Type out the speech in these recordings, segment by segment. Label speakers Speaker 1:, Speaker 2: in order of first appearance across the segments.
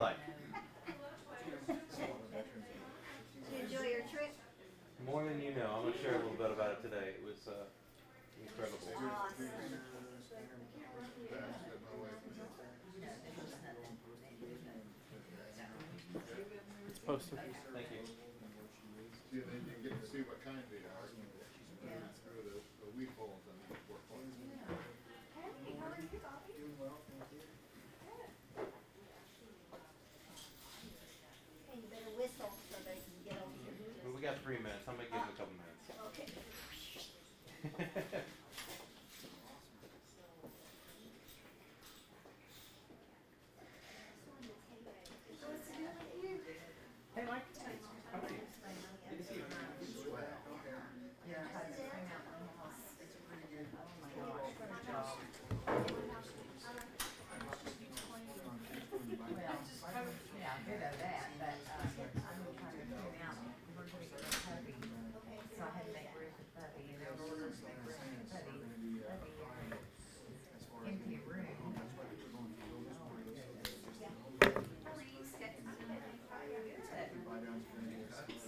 Speaker 1: Like,
Speaker 2: Did you enjoy your trip?
Speaker 1: more than you know. I'm going to share a little bit about it today. It was incredible.
Speaker 2: Awesome.
Speaker 1: It's posted. Thank you.
Speaker 3: See, and then you get to see what kind they are. Through the weed holes and work on.
Speaker 2: Hey, how are you, Bobby?
Speaker 4: Doing well, thank you.
Speaker 2: Hey, you better whistle so they can get over here.
Speaker 1: Well, we got 3 minutes. I'm going to give it a couple minutes.
Speaker 2: Okay.
Speaker 1: Hey, Mike. How are you? Good to see you.
Speaker 5: Yeah, I had to clean out my house.
Speaker 4: It's pretty good.
Speaker 5: Oh my gosh, what a job. Well, yeah, I did know that, but I'm trying to clean out, we're gonna get a puppy. So I had to make room for puppy, and in order to make room for puppy, empty room.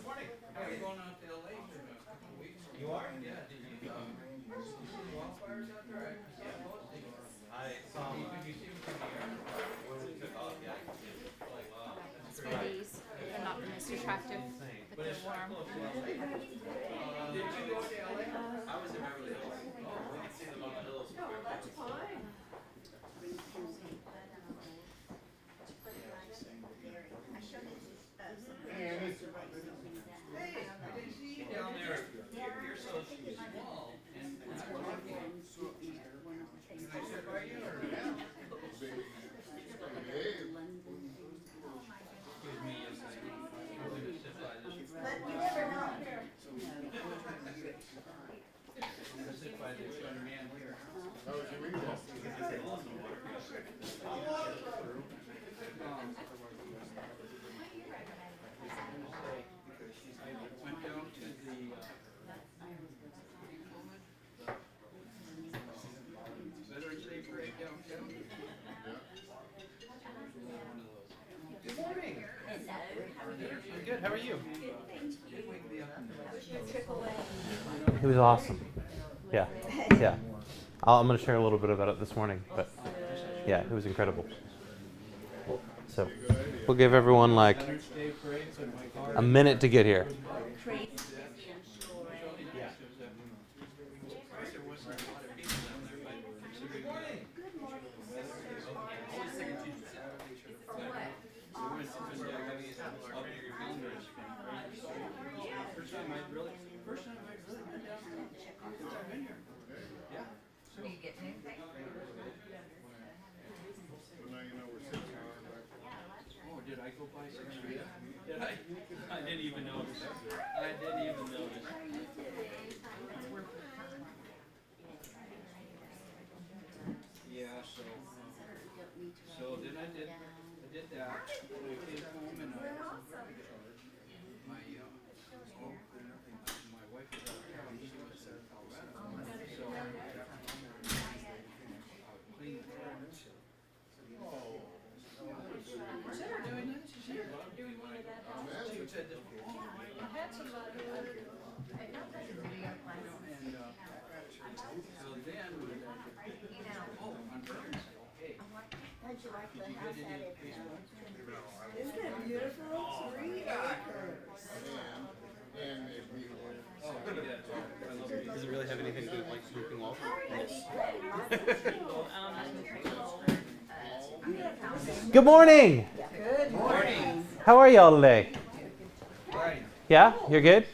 Speaker 6: Morning. How are you going out to LA for a couple of weeks?
Speaker 1: You are?
Speaker 6: Yeah, did you see the wildfires out there? Yeah, mostly.
Speaker 1: I saw him
Speaker 6: Did you see them from the air?
Speaker 1: when we took off. Yeah, I could see it. Like, wow. That's
Speaker 7: Smoothies. They're not the most attractive, but
Speaker 6: But
Speaker 7: they're
Speaker 6: it's
Speaker 7: warm.
Speaker 6: close to LA. Did you go to LA?
Speaker 1: I was in Beverly Hills. Oh, we could see them on the hills. No, that's fine.
Speaker 2: I showed it to some
Speaker 6: Hey, I didn't see you down there. You're so small. And I'm lucky. Can I sit by you or? Excuse me, yes, I am. I'm going to sit by this.
Speaker 2: But you never know.
Speaker 6: I'm going to sit by this young man here.
Speaker 3: How was your weekend?
Speaker 6: I went down to the, Veterans Day Parade downtown.
Speaker 1: Good morning.
Speaker 2: Hello. How are you?
Speaker 1: I'm good. How are you?
Speaker 2: Your trip away.
Speaker 1: It was awesome. Yeah. Yeah. I'm going to share a little bit about it this morning, but yeah, it was incredible. So we'll give everyone like
Speaker 6: Veterans Day Parade, so my car.
Speaker 1: a minute to get here.
Speaker 2: Tracy.
Speaker 1: Yeah.
Speaker 6: There wasn't a lot of people down there, but considering.
Speaker 2: Good morning.
Speaker 6: First time I've really been down there since I've been here. Yeah.
Speaker 5: Do you get anything?
Speaker 3: So now you know we're sitting here.
Speaker 6: Oh, did I go by 6 feet? Did I? I didn't even notice. I didn't even notice. Yeah, so then I did that. When I came home and my my wife was out of town. She was in Colorado. So cleaned the car. What's that doing? She's here. Doing one of that. She said this. I had somebody. And so then, oh, on Veterans Day, hey.
Speaker 2: How'd you like the house out at
Speaker 8: Isn't it beautiful? 3 acres.
Speaker 3: And it we
Speaker 6: Oh, he did. I love it.
Speaker 1: Does it really have anything to do with like sweeping walls? Good morning.
Speaker 8: Good morning.
Speaker 1: How are y'all today?
Speaker 6: Right.
Speaker 1: Yeah, you're good.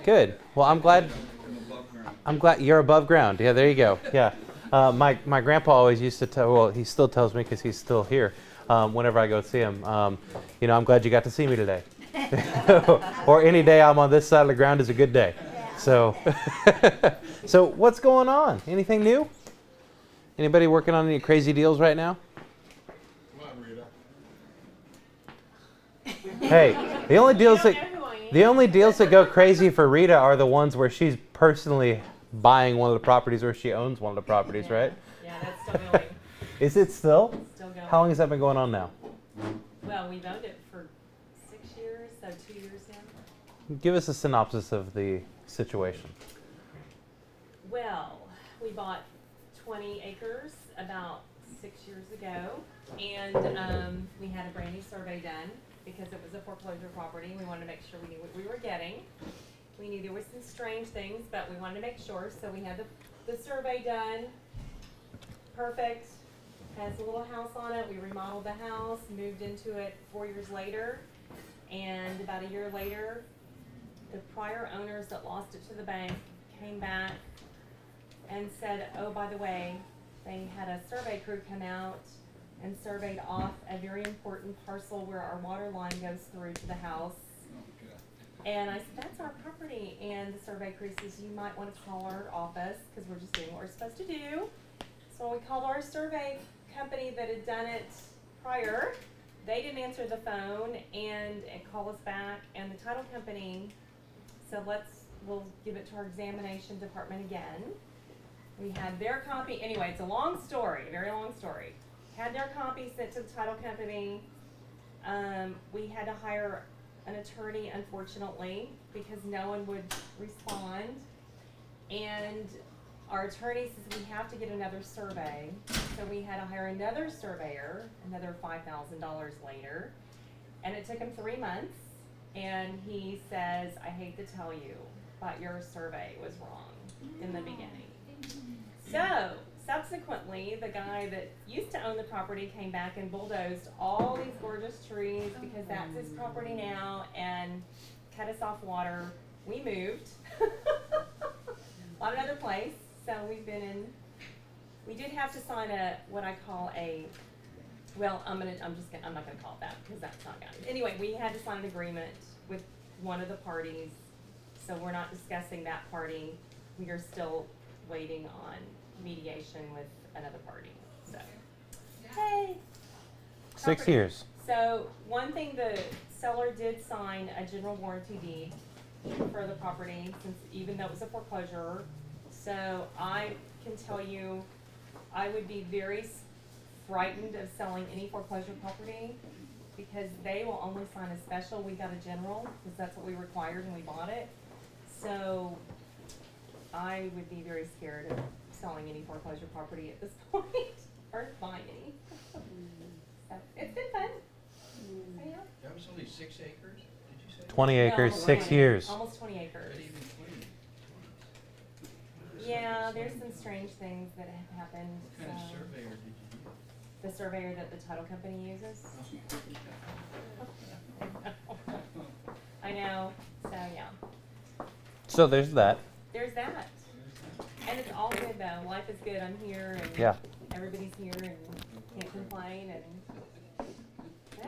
Speaker 1: Good. Well, I'm glad. I'm glad you're above ground. Yeah, there you go. Yeah. My grandpa always used to tell. Well, he still tells me because he's still here. Whenever I go see him, I'm glad you got to see me today. Or any day I'm on this side of the ground is a good day. So, so what's going on? Anything new? Anybody working on any crazy deals right now?
Speaker 3: Come on, Rita.
Speaker 1: Hey, the only deals that go crazy for Rita are the ones where she's personally buying one of the properties or she owns one of the properties, right?
Speaker 9: Yeah, that's still going.
Speaker 1: Is it still?
Speaker 9: Still going.
Speaker 1: How long has that been going on now?
Speaker 9: Well,
Speaker 4: Well, we've owned it for 6 years, so 2 years now.
Speaker 1: Give us a synopsis of the situation.
Speaker 4: Well, we bought 20 acres about 6 years ago, and we had a brand new survey done because it was a foreclosure property. We wanted to make sure we knew what we were getting. We knew there were some strange things, but we wanted to make sure, so we had the survey done. Perfect. Has a little house on it. We remodeled the house, moved into it 4 years later, and about a year later, the prior owners that lost it to the bank came back and said, oh, by the way, they had a survey crew come out and surveyed off a very important parcel where our water line goes through to the house. And I said, that's our property. And the survey crew says, you might want to call our office because we're just doing what we're supposed to do. So we called our survey company that had done it prior. They didn't answer the phone and call us back. And the title company said, we'll give it to our examination department again. We had their copy. Anyway, it's a long story, a very long story. Had their copy sent to the title company. We had to hire an attorney, unfortunately, because no one would respond. And our attorney says we have to get another survey. So we had to hire another surveyor, another $5,000 later. And it took him 3 months. And he says, I hate to tell you, but your survey was wrong in the beginning. So, subsequently, the guy that used to own the property came back and bulldozed all these gorgeous trees because that's his property now and cut us off water. We moved. Bought another place. So we've been in, we did have to sign what I call well, I'm not gonna call it that because that's not good. Anyway, we had to sign an agreement with one of the parties. So we're not discussing that party. We are still waiting on mediation with another party. So, hey.
Speaker 1: 6 years.
Speaker 4: So one thing, the seller did sign a general warranty deed for the property, since even though it was a foreclosure. So I can tell you, I would be very frightened of selling any foreclosure property because they will only sign a special. We got a general because that's what we required when we bought it. So I would be very scared of selling any foreclosure property at this point or buying any. So it's been fun. So, yeah.
Speaker 6: That was only 6 acres, did you say?
Speaker 1: 20 acres,
Speaker 4: No,
Speaker 1: 6 years.
Speaker 4: Almost 20 acres.
Speaker 6: Not even 20.
Speaker 4: Yeah, there's some strange things that have happened.
Speaker 6: What kind of
Speaker 4: so-
Speaker 6: surveyor did you use?
Speaker 4: The surveyor that the title company uses. I know, so yeah.
Speaker 1: So there's that.
Speaker 4: There's that. And it's all good though. Life is good. I'm here and
Speaker 1: Yeah.
Speaker 4: everybody's here and can't complain and yeah,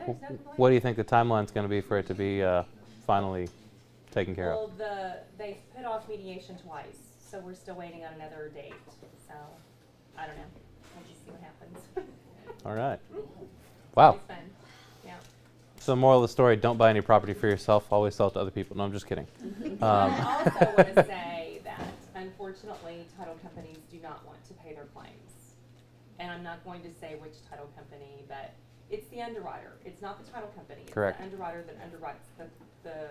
Speaker 4: there's no complaint.
Speaker 1: What do you think the timeline's going to be for it to be finally taken care of?
Speaker 4: Well, they put off mediation twice, so we're still waiting on another date. So I don't know. We'll just see what happens.
Speaker 1: All right. Wow.
Speaker 4: It's fun. Yeah.
Speaker 1: So moral of the story, don't buy any property for yourself. Always sell it to other people. No, I'm just kidding.
Speaker 4: I also want to say that unfortunately title companies do not want to pay their claims. And I'm not going to say which title company, but it's the underwriter. It's not the title company. It's
Speaker 1: Correct.
Speaker 4: the underwriter that underwrites the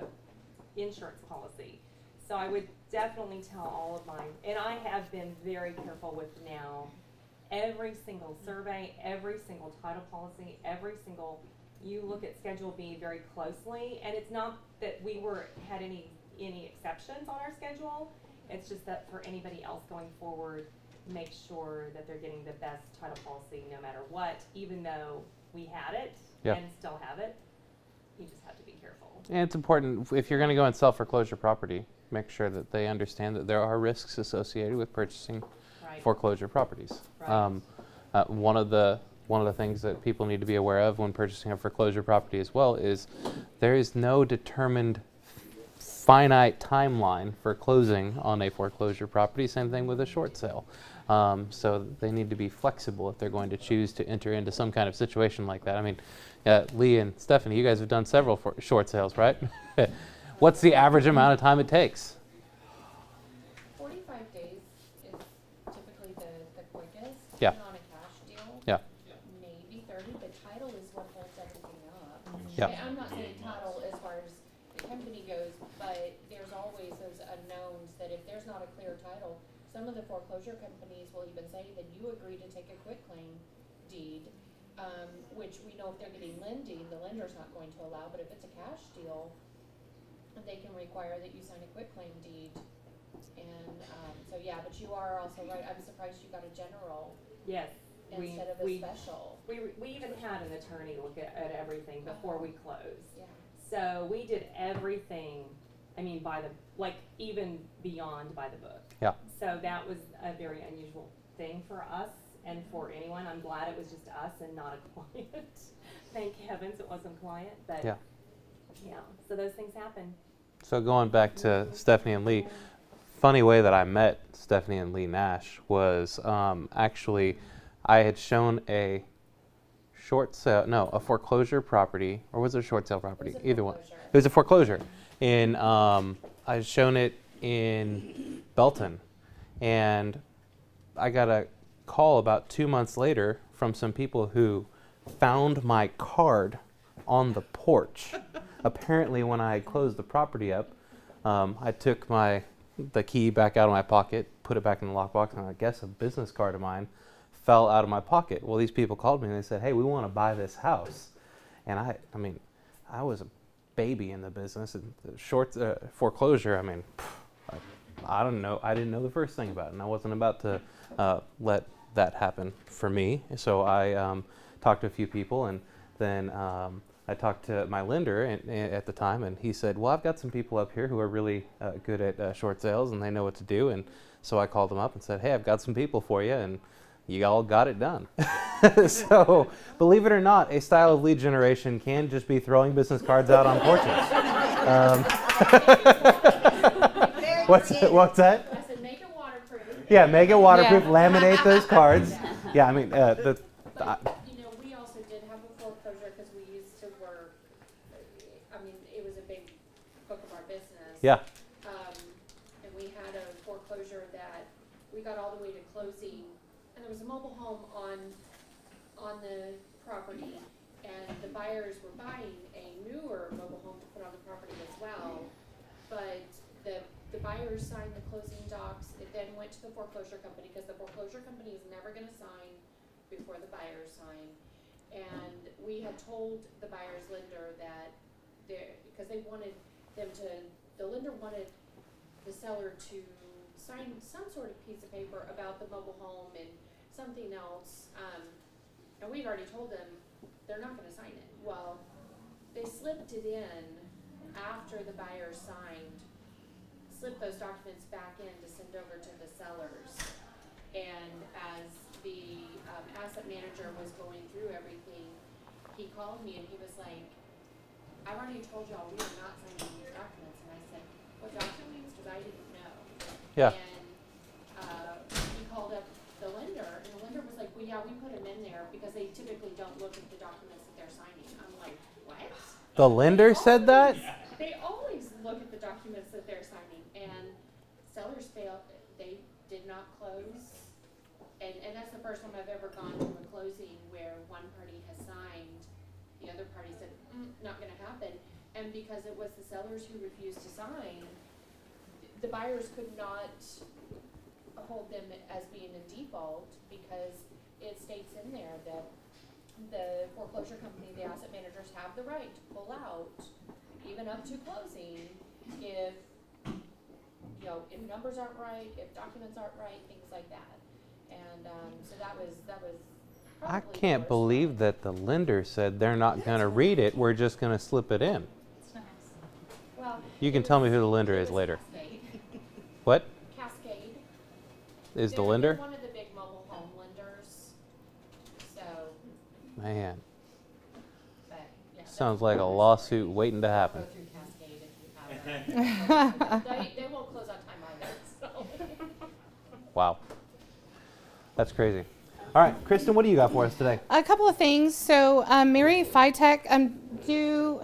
Speaker 4: insurance policy. So I would definitely tell all of mine, and I have been very careful with now every single survey, every single title policy, you look at Schedule B very closely, and it's not that we had any exceptions on our schedule. It's just that for anybody else going forward, make sure that they're getting the best title policy no matter what, even though we had it
Speaker 1: Yeah.
Speaker 4: and still have it. You just have to be careful.
Speaker 1: And it's important, if you're going to go and sell foreclosure property, make sure that they understand that there are risks associated with purchasing
Speaker 4: Right.
Speaker 1: foreclosure properties.
Speaker 4: Right.
Speaker 1: One of the things that people need to be aware of when purchasing a foreclosure property as well is there is no determined finite timeline for closing on a foreclosure property. Same thing with a short sale. So they need to be flexible if they're going to choose to enter into some kind of situation like that. I mean, Lee and Stephanie, you guys have done several short sales, right? What's the average amount of time it takes?
Speaker 7: 45 days is typically the quickest.
Speaker 1: Yeah.
Speaker 7: Even on a cash deal.
Speaker 1: Yeah.
Speaker 7: Maybe 30, but title is what holds everything up.
Speaker 1: Yeah.
Speaker 7: And I'm not saying title as far as the company goes, but there's always those unknowns that if there's not a clear title, some of the foreclosure companies will even say that you agree to take a quitclaim deed, which we know if they're getting lending, the lender's not going to allow, but if it's a cash deal, they can require that you sign a quitclaim deed. And, so yeah, but you are also right, I'm surprised you got a general
Speaker 4: Yes.
Speaker 7: instead of a special.
Speaker 4: We even had an attorney look at everything before we closed.
Speaker 7: Yeah.
Speaker 4: So we did everything, I mean, even beyond by the book.
Speaker 1: Yeah.
Speaker 4: So that was a very unusual thing for us and for anyone. I'm glad it was just us and not a client. Thank heavens it wasn't a client, but
Speaker 1: Yeah.
Speaker 4: yeah, so those things happen.
Speaker 1: So going back to Stephanie and Lee, funny way that I met Stephanie and Lee Nash was actually I had shown a foreclosure property, or was it a short sale property? Either one. It was a foreclosure. And I had shown it in Belton. And I got a call about 2 months later from some people who found my card on the porch. Apparently, when I had closed the property up, I took the key back out of my pocket, put it back in the lockbox, and I guess a business card of mine fell out of my pocket. Well, these people called me and they said, "Hey, we want to buy this house." And I mean, I was a baby in the business, and the short foreclosure. I mean, I don't know. I didn't know the first thing about it, and I wasn't about to let that happen for me. So I talked to a few people, and then I talked to my lender at the time, and he said, "Well, I've got some people up here who are really good at short sales, and they know what to do." And so I called them up and said, "Hey, I've got some people for you," and you all got it done. So, believe it or not, a style of lead generation can just be throwing business cards out on porches. What's that?
Speaker 7: I said, make it waterproof.
Speaker 1: Yeah, make it waterproof.
Speaker 7: Yeah.
Speaker 1: Laminate those cards. Yeah, I mean,
Speaker 7: But, you know, we also did have a foreclosure because we used to work, I mean, it was a big book of our business.
Speaker 1: yeah,
Speaker 7: And we had a foreclosure that we got all the way to closing, and there was a mobile home on the property, and the buyers were buying a newer mobile home to put on the property as well. But the buyers signed the closing docs, it then went to the foreclosure company, because the foreclosure company is never gonna sign before the buyers sign. And we had told the buyer's lender that because they wanted them to, the lender wanted the seller to sign some sort of piece of paper about the mobile home and something else, and we'd already told them they're not gonna sign it. Well, they slipped it in after the buyer signed, slipped those documents back in to send over to the sellers. And as the asset manager was going through everything, he called me and he was like, "I've already told y'all we are not signing these documents." And I said, "What documents?" Because I didn't know.
Speaker 1: yeah.
Speaker 7: And he called up the lender, and the lender was like, "Well, yeah, we put them in there because they typically don't look at the documents that they're signing." I'm like, "What?"
Speaker 1: The lender said that?
Speaker 7: They always look at the documents that they're signing, and sellers failed. They did not close, and that's the first time I've ever gone to a closing where one party has signed, the other party said, "Not going to happen." And because it was the sellers who refused to sign, the buyers could not hold them as being in default, because it states in there that the foreclosure company, the asset managers, have the right to pull out even up to closing if, you know, if numbers aren't right, if documents aren't right, things like that. And so that was
Speaker 1: I
Speaker 7: probably
Speaker 1: can't
Speaker 7: the worst
Speaker 1: believe
Speaker 7: one.
Speaker 1: that the lender said they're not going to read it. We're just going to slip it in.
Speaker 7: Well,
Speaker 1: You can tell me who the lender is later.
Speaker 7: Cascade.
Speaker 1: What
Speaker 7: Cascade.
Speaker 1: is the
Speaker 7: They're
Speaker 1: lender?
Speaker 7: one of the big mobile home lenders. So,
Speaker 1: Man,
Speaker 7: but yeah.
Speaker 1: sounds like a lawsuit waiting to
Speaker 7: Go
Speaker 1: happen.
Speaker 7: through Cascade if you have they won't close on time either, so.
Speaker 1: Wow. That's crazy. All right, Kristen, what do you got for us today?
Speaker 9: A couple of things. So, Mary Phytech,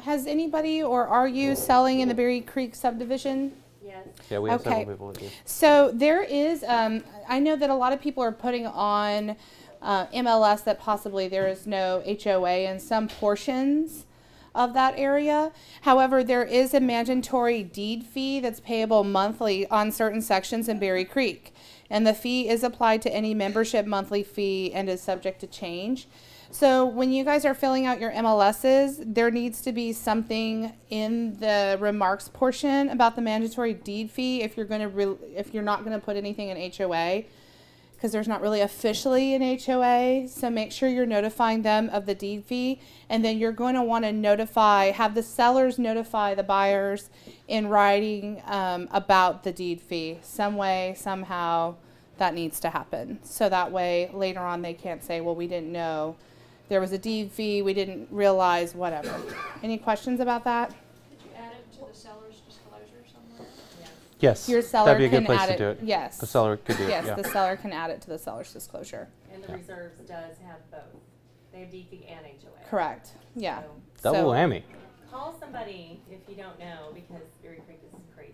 Speaker 9: has anybody or are you selling in the Berry Creek subdivision?
Speaker 4: Yes.
Speaker 1: Yeah, we have
Speaker 9: Okay.
Speaker 1: several people that do.
Speaker 9: So there is, I know that a lot of people are putting on MLS that possibly there is no HOA in some portions of that area. However, there is a mandatory deed fee that's payable monthly on certain sections in Berry Creek. And the fee is applied to any membership monthly fee and is subject to change. So when you guys are filling out your MLSs, there needs to be something in the remarks portion about the mandatory deed fee if you're going to if you're not going to put anything in HOA, because there's not really officially an HOA. So make sure you're notifying them of the deed fee, and then you're going to want to have the sellers notify the buyers in writing about the deed fee. Some way, somehow, that needs to happen. So that way, later on, they can't say, well, we didn't know there was a deed fee, we didn't realize, whatever. Any questions about that?
Speaker 10: Did you add it to the seller's disclosure somewhere?
Speaker 1: Yes.
Speaker 9: Your seller
Speaker 1: That'd be a
Speaker 9: can
Speaker 1: good place
Speaker 9: add
Speaker 1: to
Speaker 9: it.
Speaker 1: do it.
Speaker 9: Yes.
Speaker 1: The seller could do it.
Speaker 9: Yes,
Speaker 1: Yeah.
Speaker 9: the seller can add it to the seller's disclosure.
Speaker 4: And the reserves does have both. They have deed fee and HOA.
Speaker 9: Correct. Yeah.
Speaker 4: So
Speaker 1: Double whammy.
Speaker 4: call somebody if you don't know, because Berry Creek is crazy.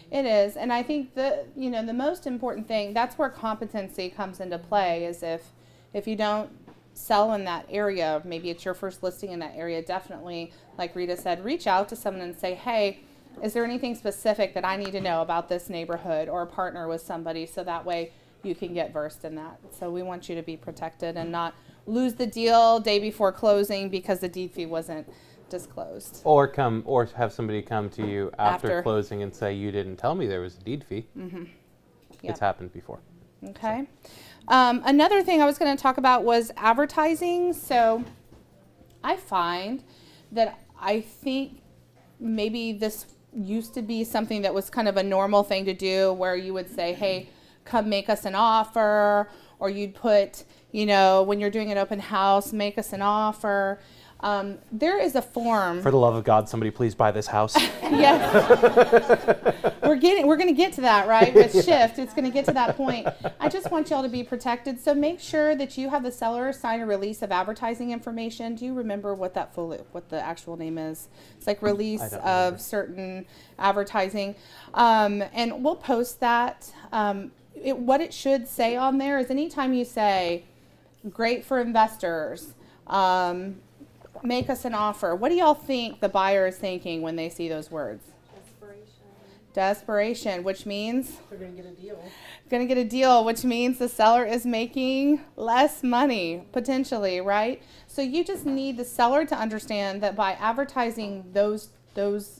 Speaker 9: It is, and I think the most important thing, that's where competency comes into play, is if you don't sell in that area, maybe it's your first listing in that area, definitely, like Rita said, reach out to someone and say, hey, is there anything specific that I need to know about this neighborhood, or partner with somebody, so that way you can get versed in that. So we want you to be protected and not lose the deal day before closing because the deed fee wasn't disclosed.
Speaker 1: Or have somebody come to you after
Speaker 9: After.
Speaker 1: closing and say, you didn't tell me there was a deed fee.
Speaker 9: Mm-hmm.
Speaker 1: It's happened before.
Speaker 9: Okay. Another thing I was going to talk about was advertising. So I find that I think maybe this used to be something that was kind of a normal thing to do, where you would say, hey, come make us an offer, or you'd put, when you're doing an open house, make us an offer. There is a form.
Speaker 1: For the love of God, somebody please buy this house.
Speaker 9: Yes. We're going to get to that, right? With Shift, it's going to get to that point. I just want y'all to be protected. So make sure that you have the seller sign a release of advertising information. Do you remember what what the actual name is? It's like release of certain advertising. And we'll post that. What it should say on there is, anytime you say, great for investors, make us an offer. What do y'all think the buyer is thinking when they see those words? Desperation, which means
Speaker 8: They're gonna get a deal.
Speaker 9: Going to get a deal, which means the seller is making less money, potentially, right? So you just need the seller to understand that by advertising those kind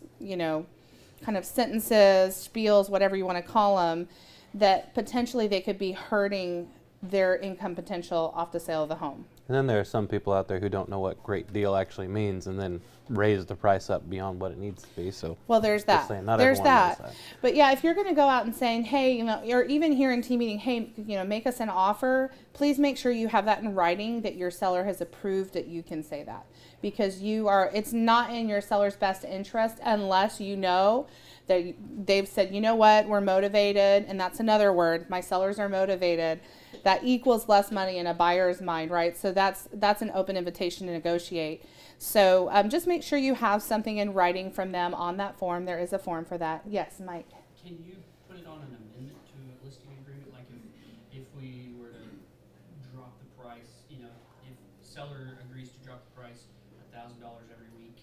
Speaker 9: of sentences, spiels, whatever you want to call them, that potentially they could be hurting their income potential off the sale of the home.
Speaker 1: And then there are some people out there who don't know what great deal actually means, and then raise the price up beyond what it needs to be. So
Speaker 9: well, there's that.
Speaker 1: saying, not
Speaker 9: There's
Speaker 1: everyone knows
Speaker 9: that. But yeah, if you're going to go out and saying, hey, or even here in team meeting, hey, make us an offer, please make sure you have that in writing, that your seller has approved that you can say that, because it's not in your seller's best interest unless you know that they've said, you know what, we're motivated, and that's another word. My sellers are motivated. That equals less money in a buyer's mind, right? So that's an open invitation to negotiate. So just make sure you have something in writing from them on that form. There is a form for that. Yes, Mike.
Speaker 6: Can you put it on an amendment to a listing agreement? Like if we were to drop the price, if seller agrees to drop the price $1,000 every week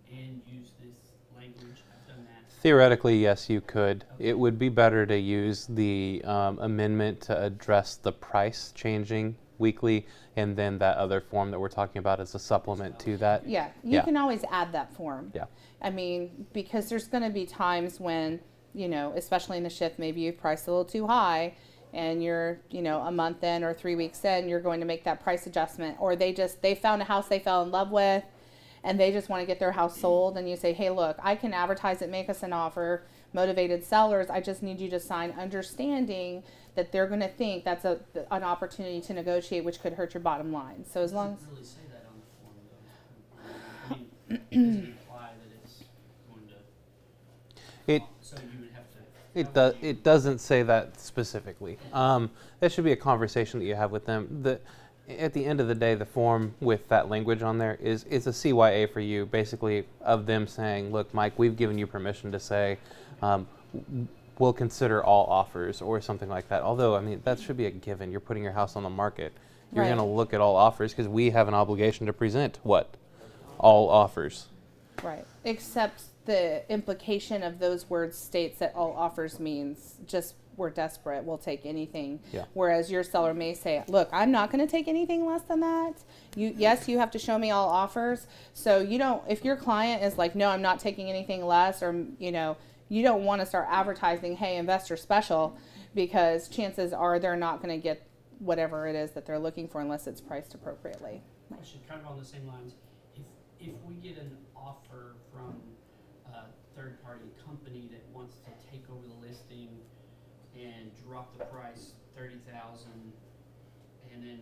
Speaker 6: and use this language, I've done that.
Speaker 1: theoretically, yes, you could. It would be better to use the amendment to address the price changing weekly, and then that other form that we're talking about is a supplement to that.
Speaker 9: Yeah, you can always add that form.
Speaker 1: Yeah.
Speaker 9: I mean, because there's going to be times when, especially in the shift, maybe you've priced a little too high, and you're, a month in or 3 weeks in, you're going to make that price adjustment. Or they found a house they fell in love with, and they just want to get their house sold, and you say, hey, look, I can advertise it, make us an offer, motivated sellers, I just need you to sign understanding that they're going to think that's an opportunity to negotiate, which could hurt your bottom line. So as long as...
Speaker 6: It doesn't really say that on the form, though. I mean, does it imply that it's going to... So you would have to...
Speaker 1: It doesn't say that specifically. That should be a conversation that you have with them. At the end of the day, the form with that language on there is a CYA for you, basically, of them saying, look, Mike, we've given you permission to say, we'll consider all offers or something like that. Although, I mean, that should be a given. You're putting your house on the market. You're
Speaker 9: Right.
Speaker 1: going to look at all offers because we have an obligation to present what? All offers.
Speaker 9: Right. Except the implication of those words states that all offers means just we're desperate, we'll take anything.
Speaker 1: Yeah.
Speaker 9: Whereas your seller may say, look, I'm not going to take anything less than that. Yes, you have to show me all offers. So you don't, if your client is like, no, I'm not taking anything less, or, you don't want to start advertising, hey, investor special, because chances are they're not going to get whatever it is that they're looking for unless it's priced appropriately.
Speaker 6: Question kind of on the same lines. If we get an offer from a third-party company that wants to take over the listing and drop the price 30,000, and then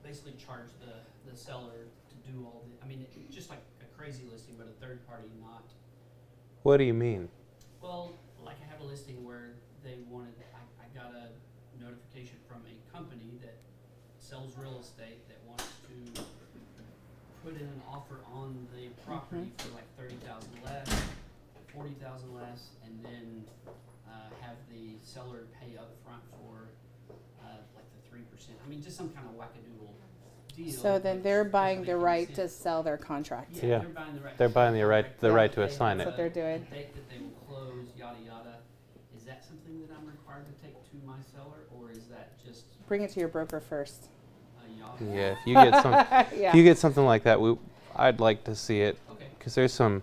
Speaker 6: basically charge the seller to do all the, I mean, it's just like a crazy listing, but a third party not.
Speaker 1: What do you mean?
Speaker 6: Well, like I have a listing where they wanted, I got a notification from a company that sells real estate that wants to put in an offer on the property for like 30,000 less, 40,000 less, and then have the seller pay up front for like the 3%. I mean, just some kind of wackadoodle deal.
Speaker 9: So then
Speaker 6: which
Speaker 9: they're
Speaker 6: doesn't
Speaker 9: buying
Speaker 6: make
Speaker 9: the
Speaker 6: any
Speaker 9: right
Speaker 6: sense.
Speaker 9: to sell their contract.
Speaker 1: Yeah.
Speaker 6: They're buying the right.
Speaker 1: They're buying the right to
Speaker 6: They
Speaker 1: assign
Speaker 6: have
Speaker 1: it.
Speaker 9: That's what they're doing.
Speaker 6: a date that they will close, yada yada. Is that something that I'm required to take to my seller, or is that just
Speaker 9: Bring it to your broker first.
Speaker 6: a yada?
Speaker 1: Yeah, if you get some,
Speaker 9: Yeah.
Speaker 1: if you get something like that, I'd like to see it,
Speaker 6: Okay.
Speaker 1: because there's some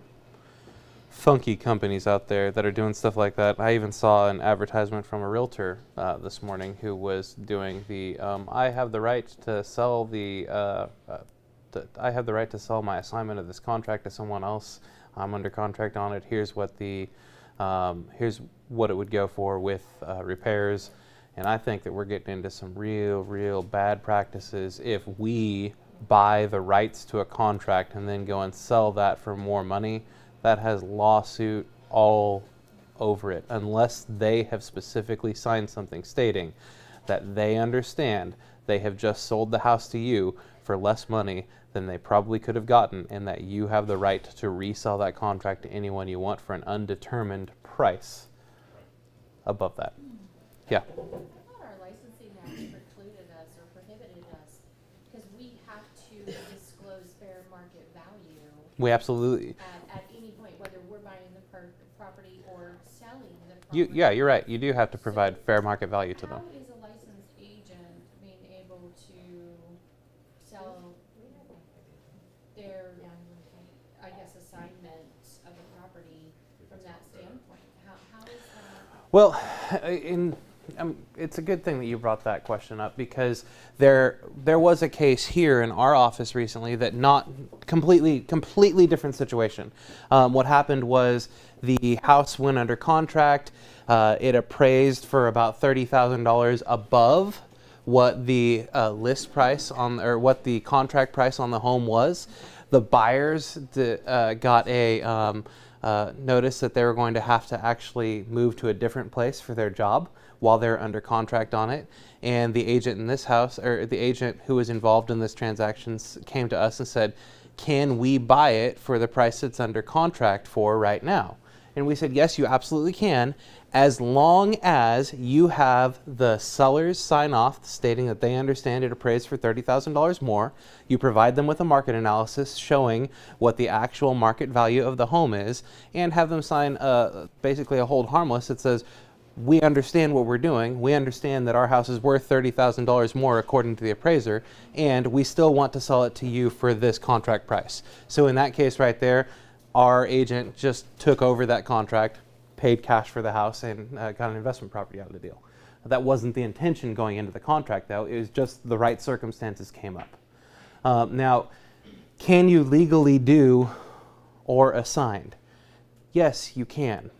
Speaker 1: funky companies out there that are doing stuff like that. I even saw an advertisement from a realtor this morning who was doing the I have the right to sell I have the right to sell my assignment of this contract to someone else. I'm under contract on it. Here's what here's what it would go for with repairs. And I think that we're getting into some real bad practices if we buy the rights to a contract and then go and sell that for more money. That has lawsuit all over it, unless they have specifically signed something stating that they understand they have just sold the house to you for less money than they probably could have gotten, and that you have the right to resell that contract to anyone you want for an undetermined price above that. Yeah.
Speaker 7: I thought our licensing act precluded us or prohibited us, because we have to disclose fair market value
Speaker 1: We absolutely.
Speaker 7: at any point, whether we're buying the property or selling the property.
Speaker 1: Yeah, you're right. You do have to provide fair market value to them.
Speaker 7: How is a licensed agent being able to sell their, I guess, assignment of a property from that standpoint? How is that?
Speaker 1: Well, it's a good thing that you brought that question up, because there was a case here in our office recently that not completely different situation. What happened was the house went under contract. It appraised for about $30,000 above what the list price or what the contract price on the home was. The buyers got a notice that they were going to have to actually move to a different place for their job while they're under contract on it. And the agent in this house, or the agent who was involved in this transaction, came to us and said, can we buy it for the price it's under contract for right now? And we said, yes, you absolutely can, as long as you have the sellers sign off stating that they understand it appraised for $30,000 more. You provide them with a market analysis showing what the actual market value of the home is, and have them sign basically a hold harmless that says, we understand what we're doing. We understand that our house is worth $30,000 more according to the appraiser, and we still want to sell it to you for this contract price. So in that case right there, our agent just took over that contract, paid cash for the house, and got an investment property out of the deal. That wasn't the intention going into the contract, though. It was just the right circumstances came up. Now, can you legally do or assigned? Yes, you can,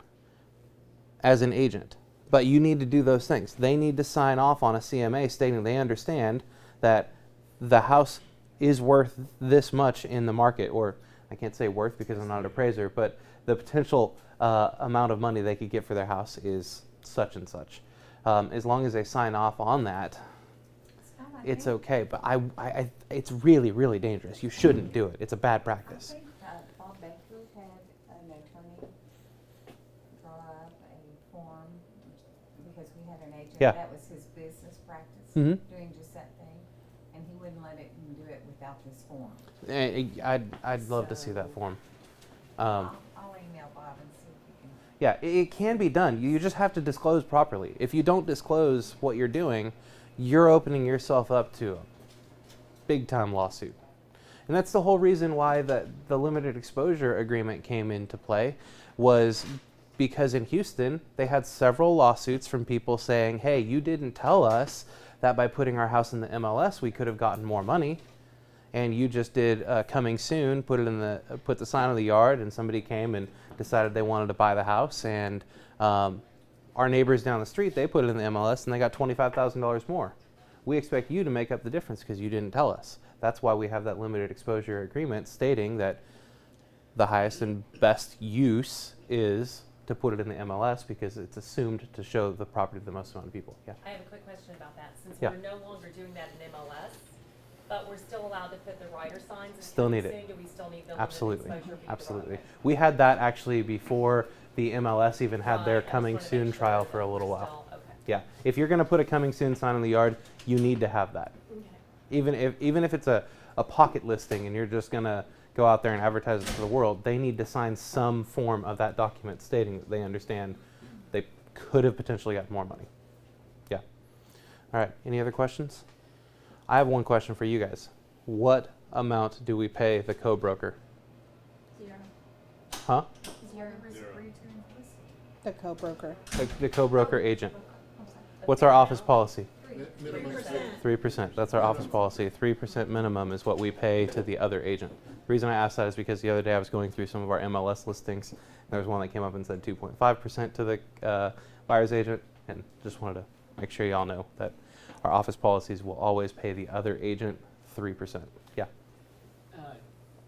Speaker 1: as an agent. But you need to do those things. They need to sign off on a CMA stating they understand that the house is worth this much in the market, or I can't say worth because I'm not an appraiser, but the potential amount of money they could get for their house is such and such. As long as they sign off on that, it's okay. But it's really dangerous. You shouldn't do it. It's a bad practice.
Speaker 5: I think Bob Baker had an attorney draw up a form, because we had an agent,
Speaker 1: Yeah.
Speaker 5: that was his business practice,
Speaker 1: Mhm.
Speaker 5: doing just that thing, and he wouldn't let it can do it without this form.
Speaker 1: I'd love to see that form.
Speaker 5: I'll email Bob and see if he can.
Speaker 1: Yeah, it can be done. You just have to disclose properly. If you don't disclose what you're doing, you're opening yourself up to a big time lawsuit. And that's the whole reason why the limited exposure agreement came into play, was because in Houston, they had several lawsuits from people saying, hey, you didn't tell us that by putting our house in the MLS, we could have gotten more money. And you just did coming soon, put the sign on the yard, and somebody came and decided they wanted to buy the house. And our neighbors down the street, they put it in the MLS and they got $25,000 more. We expect you to make up the difference because you didn't tell us. That's why we have that limited exposure agreement stating that the highest and best use is to put it in the MLS because it's assumed to show the property to the most amount of people. Yeah.
Speaker 4: I have a quick question about that. Since
Speaker 1: Yeah.
Speaker 4: we're no longer doing that in MLS, but we're still allowed to put the rider signs in
Speaker 1: Still need
Speaker 4: coming
Speaker 1: it.
Speaker 4: soon, do we still need the
Speaker 1: Absolutely.
Speaker 4: limited exposure fee to
Speaker 1: Absolutely.
Speaker 4: Broadway?
Speaker 1: We had that actually before the MLS even had their
Speaker 4: Right, I just
Speaker 1: coming
Speaker 4: wanted to
Speaker 1: soon
Speaker 4: make sure
Speaker 1: trial
Speaker 4: that
Speaker 1: for a
Speaker 4: we're
Speaker 1: little
Speaker 4: still-
Speaker 1: while.
Speaker 4: Okay.
Speaker 1: Yeah. If you're going to put a coming soon sign in the yard, you need to have that.
Speaker 4: Okay.
Speaker 1: Even if it's a pocket listing and you're just going to go out there and advertise it to the world, they need to sign some form of that document stating that they understand they could have potentially got more money. Yeah. All right. Any other questions? I have one question for you guys. What amount do we pay the co-broker?
Speaker 10: 0.
Speaker 1: Huh?
Speaker 10: 0.
Speaker 9: The co-broker.
Speaker 1: The co-broker agent. What's our office policy?
Speaker 3: Minimum
Speaker 1: 3%. That's our office policy. 3% minimum is what we pay to the other agent. The reason I asked that is because the other day I was going through some of our MLS listings. There was one that came up and said 2.5% to the buyer's agent, and just wanted to make sure y'all know that our office policies will always pay the other agent 3%. Yeah.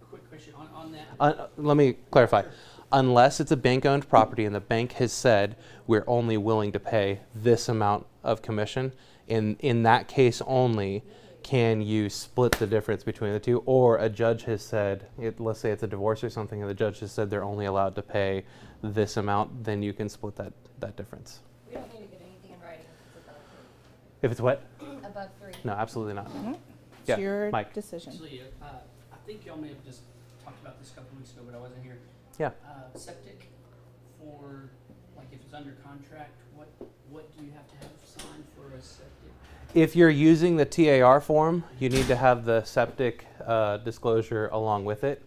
Speaker 6: Quick question on that.
Speaker 1: Let me clarify. Unless it's a bank-owned property and the bank has said we're only willing to pay this amount of commission, in that case only can you split the difference between the two, or a judge has said, let's say it's a divorce or something, and the judge has said they're only allowed to pay this amount, then you can split that difference.
Speaker 2: We don't need to get anything in writing
Speaker 1: If it's what?
Speaker 2: if it's above 3.
Speaker 1: No, absolutely not.
Speaker 9: It's
Speaker 1: Yeah,
Speaker 9: your
Speaker 1: Mike.
Speaker 9: decision.
Speaker 6: Actually, I think y'all may have just talked about this a couple weeks ago, but I wasn't here.
Speaker 1: Yeah.
Speaker 6: Septic for, like, if it's under contract, what do you have to have signed for a septic?
Speaker 1: If you're using the TAR form, you need to have the septic disclosure along with it,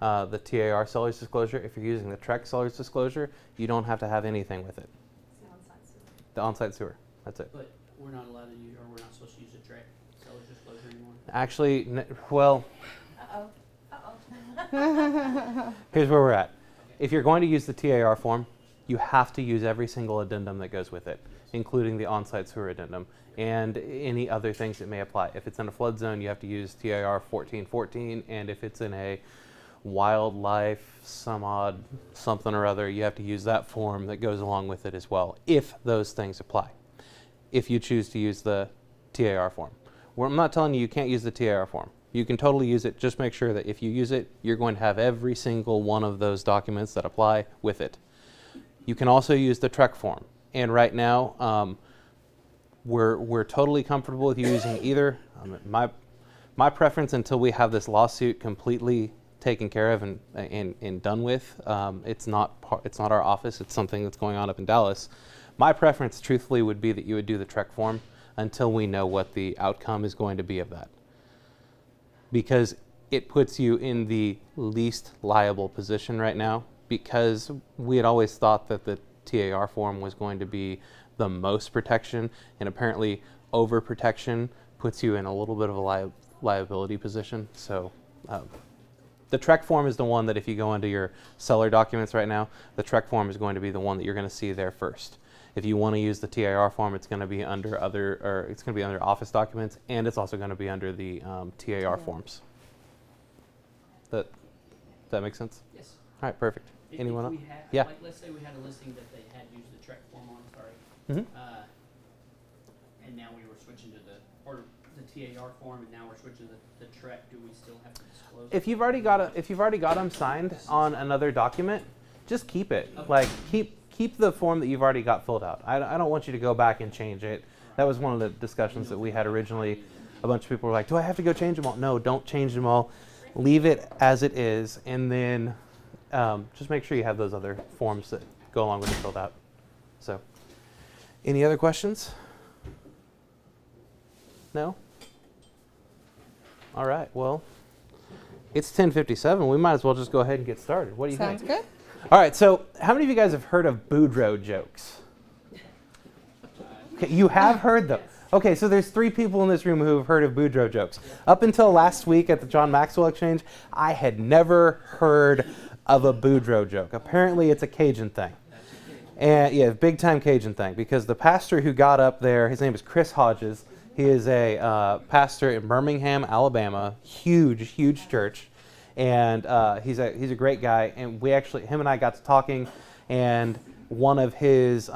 Speaker 1: the TAR seller's disclosure. If you're using the TREC seller's disclosure, you don't have to have anything with it.
Speaker 4: It's the on-site sewer.
Speaker 1: The on-site sewer, that's it.
Speaker 6: But we're not allowed to use, or we're not supposed to use a track seller's disclosure anymore?
Speaker 1: Actually, well,
Speaker 2: Uh-oh. Uh-oh.
Speaker 1: here's where we're at. If you're going to use the TAR form, you have to use every single addendum that goes with it, including the on-site sewer addendum and any other things that may apply. If it's in a flood zone, you have to use TAR 1414, and if it's in a wildlife, some odd something or other, you have to use that form that goes along with it as well, if those things apply. If you choose to use the TAR form. I'm not telling you can't use the TAR form. You can totally use it. Just make sure that if you use it, you're going to have every single one of those documents that apply with it. You can also use the TREC form. And right now, we're totally comfortable with you using either. My preference until we have this lawsuit completely taken care of and done with, it's not our office. It's something that's going on up in Dallas. My preference, truthfully, would be that you would do the TREC form until we know what the outcome is going to be of that. Because it puts you in the least liable position right now, because we had always thought that the TAR form was going to be the most protection, and apparently overprotection puts you in a little bit of a liability position. So the TREC form is the one that if you go into your seller documents right now, the TREC form is going to be the one that you're going to see there first. If you want to use the TAR form, it's going to be under it's going to be under office documents, and it's also going to be under the TAR forms. That makes sense?
Speaker 6: Yes.
Speaker 1: All right, perfect.
Speaker 6: If
Speaker 1: Anyone else?
Speaker 6: we had,
Speaker 1: Yeah.
Speaker 6: like, let's say we had a listing that they had used the TREC form on, sorry.
Speaker 1: Mm-hmm.
Speaker 6: And now we were switching to the TAR form, and now we're switching to the TREC, do we still have to disclose?
Speaker 1: If you've already got them signed on another document, just keep it.
Speaker 6: Okay.
Speaker 1: Like keep the form that you've already got filled out. I don't want you to go back and change it. That was one of the discussions that we had originally. a bunch of people were like, do I have to go change them all? No, don't change them all. Leave it as it is, and then just make sure you have those other forms that go along with it filled out. So, any other questions? No? All right, well, it's 10:57. We might as well just go ahead and get started. What do you think?
Speaker 9: Sounds good.
Speaker 1: All right, so how many of you guys have heard of Boudreaux jokes? Okay, you have heard them. Okay, so there's 3 people in this room who have heard of Boudreaux jokes. Up until last week at the John Maxwell Exchange, I had never heard of a Boudreaux joke. Apparently it's a Cajun thing. And yeah, big time Cajun thing, because the pastor who got up there, his name is Chris Hodges. He is a pastor in Birmingham, Alabama, huge church. And he's a great guy, and him and I got to talking, and one of his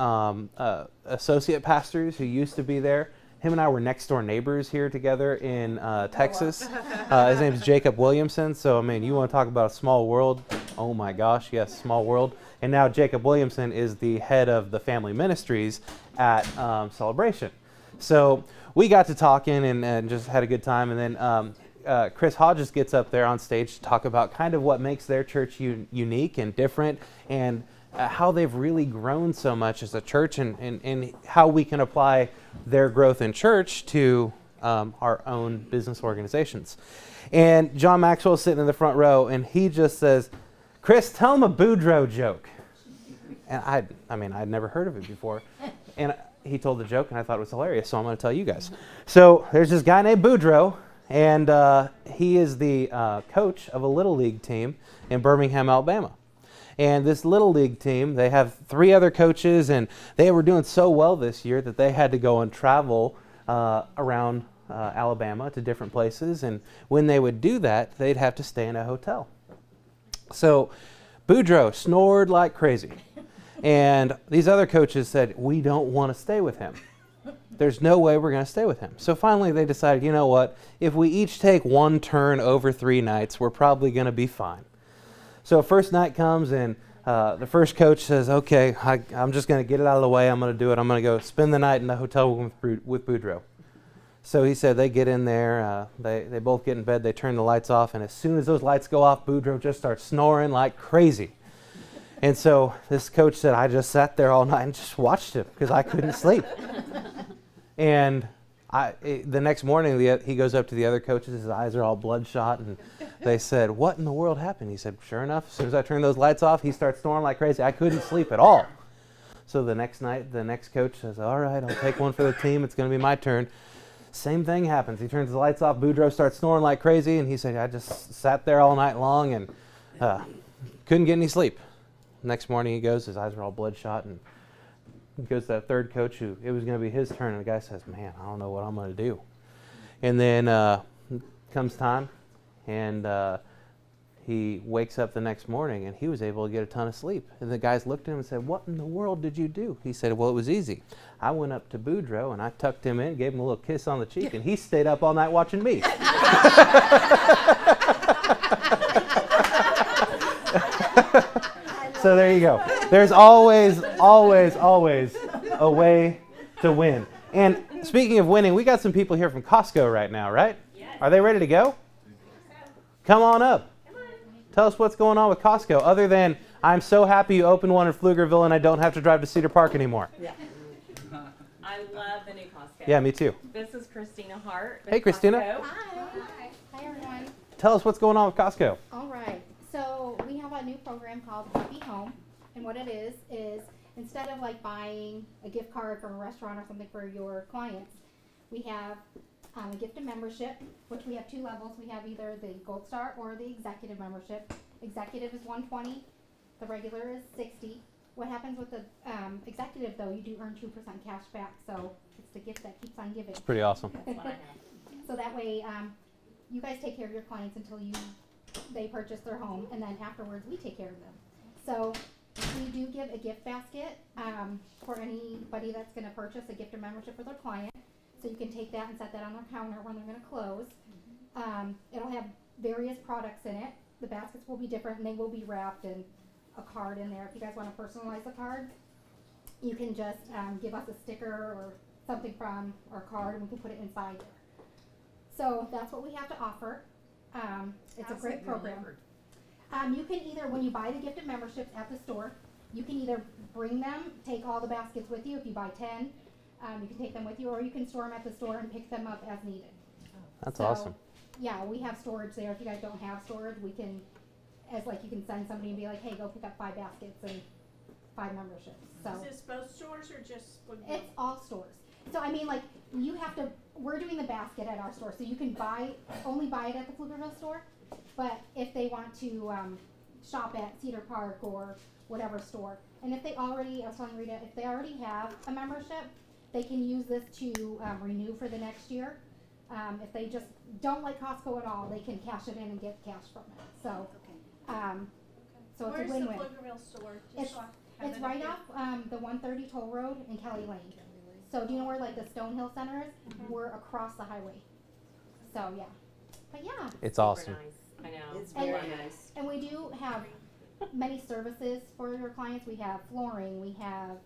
Speaker 1: associate pastors who used to be there, him and I were next door neighbors here together in Texas. His name is Jacob Williamson. So, I mean, you want to talk about a small world? Oh my gosh, yes, small world. And now Jacob Williamson is the head of the family ministries at Celebration. So we got to talking and just had a good time. And then Chris Hodges gets up there on stage to talk about kind of what makes their church unique and different, and how they've really grown so much as a church, and how we can apply their growth in church to our own business organizations. And John Maxwell is sitting in the front row, and he just says, Chris, tell him a Boudreaux joke. And I'd never heard of it before. And he told the joke, and I thought it was hilarious, so I'm going to tell you guys. So there's this guy named Boudreaux, and he is the coach of a Little League team in Birmingham, Alabama. And this Little League team, they have 3 other coaches, and they were doing so well this year that they had to go and travel around Alabama to different places. And when they would do that, they'd have to stay in a hotel. So Boudreaux snored like crazy. And these other coaches said, we don't want to stay with him. There's no way we're going to stay with him. So finally they decided, you know what, if we each take 1 turn over 3 nights, we're probably going to be fine. So first night comes, and the first coach says, okay, I'm just going to get it out of the way. I'm going to do it. I'm going to go spend the night in the hotel with Boudreaux. So he said they get in there. They both get in bed. They turn the lights off. And as soon as those lights go off, Boudreaux just starts snoring like crazy. And so this coach said, I just sat there all night and just watched him because I couldn't sleep. And the next morning, he goes up to the other coaches. His eyes are all bloodshot, and they said, what in the world happened? He said, sure enough, as soon as I turned those lights off, he starts snoring like crazy. I couldn't sleep at all. So the next night, the next coach says, all right, I'll take one for the team. It's going to be my turn. Same thing happens. He turns the lights off. Boudreaux starts snoring like crazy, and he said, I just sat there all night long and couldn't get any sleep. Next morning he goes, his eyes are all bloodshot, and he goes to that third coach who it was going to be his turn, and the guy says, man, I don't know what I'm going to do. And then comes time, and he wakes up the next morning, and he was able to get a ton of sleep. And the guys looked at him and said, what in the world did you do? He said, well, it was easy. I went up to Boudreaux, and I tucked him in, gave him a little kiss on the cheek, and he stayed up all night watching me. So there you go. There's always a way to win. And speaking of winning, we got some people here from Costco right now, right?
Speaker 4: Yes.
Speaker 1: Are they ready to go? Come on up. Tell us what's going on with Costco, other than I'm so happy you opened one in Pflugerville and I don't have to drive to Cedar Park anymore.
Speaker 4: Yeah. I love the new Costco.
Speaker 1: Yeah, me too.
Speaker 4: This is Christina Hart. with
Speaker 1: Hey, Christina.
Speaker 4: Costco.
Speaker 2: Hi. Hi, everyone.
Speaker 1: Tell us what's going on with Costco.
Speaker 2: All right. So we have a new program called Happy Home. And what it is instead of like buying a gift card from a restaurant or something for your clients, we have a gift and membership, which we have 2 levels. We have either the Gold Star or the Executive membership. Executive is $120. The regular is $60. What happens with the Executive, though, you do earn 2% cash back. So it's the gift that keeps on giving.
Speaker 1: It's pretty awesome.
Speaker 4: That's what I have.
Speaker 2: So that way, you guys take care of your clients until they purchase their home, and then afterwards we take care of them. So we do give a gift basket for anybody that's going to purchase a gift or membership for their client. So you can take that and set that on their counter when they're going to close. It'll have various products in it. The baskets will be different, and they will be wrapped in a card in there. If you guys want to personalize the card, you can just give us a sticker or something from our card, and we can put it inside there. So that's what we have to offer. It's a
Speaker 5: How's
Speaker 2: great
Speaker 5: it
Speaker 2: program.
Speaker 5: delivered?
Speaker 2: You can either, when you buy the gifted memberships at the store, you can either bring them, take all the baskets with you. If you buy 10, you can take them with you, or you can store them at the store and pick them up as needed.
Speaker 1: That's
Speaker 2: So,
Speaker 1: awesome.
Speaker 2: Yeah, we have storage there. If you guys don't have storage, we can, you can send somebody and be like, hey, go pick up 5 baskets and 5 memberships. So
Speaker 8: Is this both stores or just?
Speaker 2: it's all stores. So I mean, you have to. We're doing the basket at our store, so you can only buy it at the Pflugerville store. But if they want to shop at Cedar Park or whatever store, and if they already, I was telling Rita, if they already have a membership, they can use this to renew for the next year. If they just don't like Costco at all, they can cash it in and get cash from it. So, so it's
Speaker 8: Where's
Speaker 2: a
Speaker 8: the
Speaker 2: win-win.
Speaker 8: Pflugerville store?
Speaker 2: It's-
Speaker 8: Just so I have
Speaker 2: It's
Speaker 8: an
Speaker 2: right
Speaker 8: idea.
Speaker 2: off the 130 toll road in Kelly Lane. So do you know where the Stonehill Center is? We're across the highway. So yeah, but yeah,
Speaker 1: It's
Speaker 4: Super
Speaker 1: awesome.
Speaker 4: nice. I know.
Speaker 5: It's
Speaker 2: And-
Speaker 5: very nice.
Speaker 2: and we do have many services for your clients. We have flooring, we have